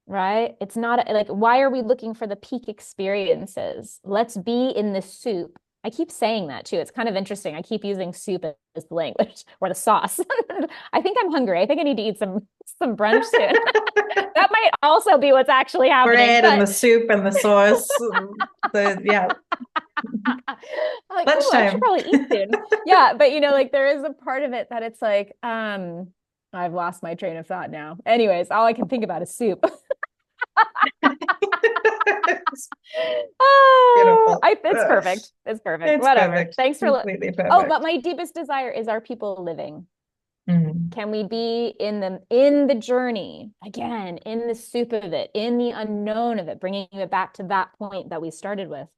Right? It's not like, why are we looking for the peak experiences? Let's be in the soup. I keep saying that too. It's kind of interesting. I keep using soup as the language, or the sauce. I think I'm hungry. I think I need to eat some brunch soon. That might also be what's actually happening. Bread and the soup and the sauce. Yeah. Like, lunchtime. I should probably eat soon. Yeah, but like, there is a part of it that it's like, I've lost my train of thought now. Anyways, all I can think about is soup. Beautiful. It's perfect. It's perfect. It's Whatever. perfect. Thanks for Completely perfect. Oh, but my deepest desire is, are people living? Can we be in the journey again, in the soup of it, in the unknown of it, bringing it back to that point that we started with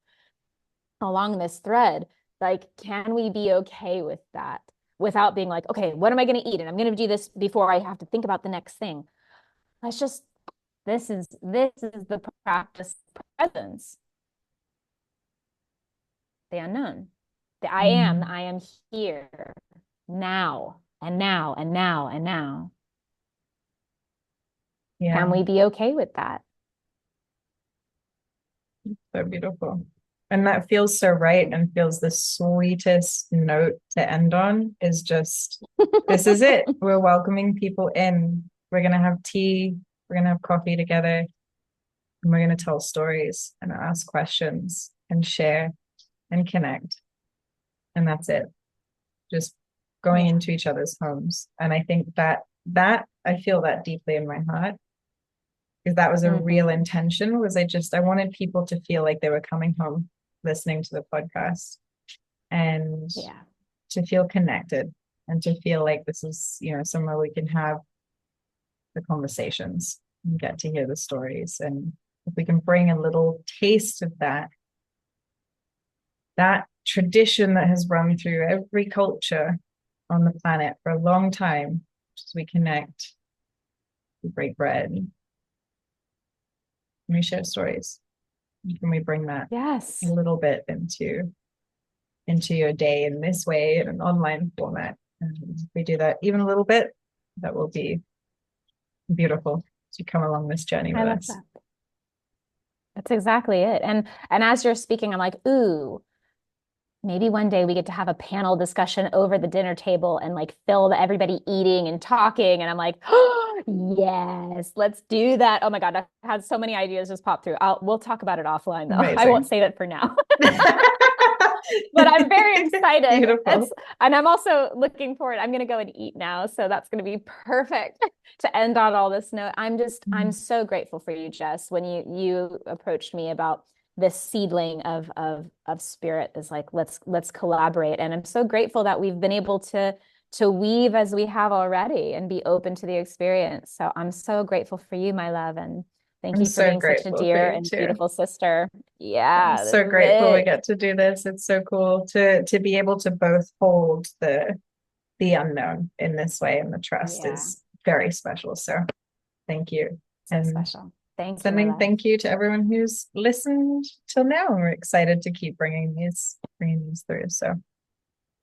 along this thread? Like, can we be okay with that without being like, okay, what am I going to eat? And I'm going to do this before I have to think about the next thing. Let's just, this is the practice of presence, the unknown, the I am here now and now and now and now. Yeah. Can we be okay with that? So beautiful. And that feels so right, and feels the sweetest note to end on, is just, this is it. We're welcoming people in. We're going to have tea. We're going to have coffee together. And we're going to tell stories and ask questions and share and connect. And that's it. Just going into each other's homes. And I think that I feel that deeply in my heart, because that was a real intention, was I wanted people to feel like they were coming home listening to the podcast, and to feel connected, and to feel like this is, somewhere we can have the conversations and get to hear the stories. And if we can bring a little taste of that tradition that has run through every culture on the planet for a long time, as we connect, we break bread, and we share stories. Can we bring that a little bit into your day in this way, in an online format? And if we do that even a little bit, that will be beautiful to come along this journey with us. That's exactly it. And as you're speaking, I'm like, ooh, maybe one day we get to have a panel discussion over the dinner table and like film everybody eating and talking. And I'm like, oh, yes, let's do that. Oh my God, I've had so many ideas just pop through. We'll talk about it offline though. Amazing. I won't say that for now. But I'm very excited. Beautiful. And I'm also looking forward. I'm going to go and eat now. So that's going to be perfect to end on all this note. I'm so grateful for you, Jess, when you approached me about this seedling of spirit, is like, let's collaborate. And I'm so grateful that we've been able to weave as we have already and be open to the experience. So I'm so grateful for you, my love. And thank you for being such a dear and beautiful sister. Yeah. I'm so grateful we get to do this. It's so cool to be able to both hold the unknown in this way, and the trust is very special. So thank you. So special. Thank you. Sending thank you to everyone who's listened till now. And we're excited to keep bringing these through. So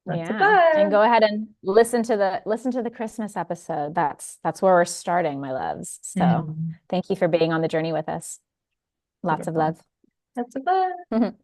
and go ahead and listen to the Christmas episode. That's where we're starting, my loves. So thank you for being on the journey with us. Lots of love. Lots of love.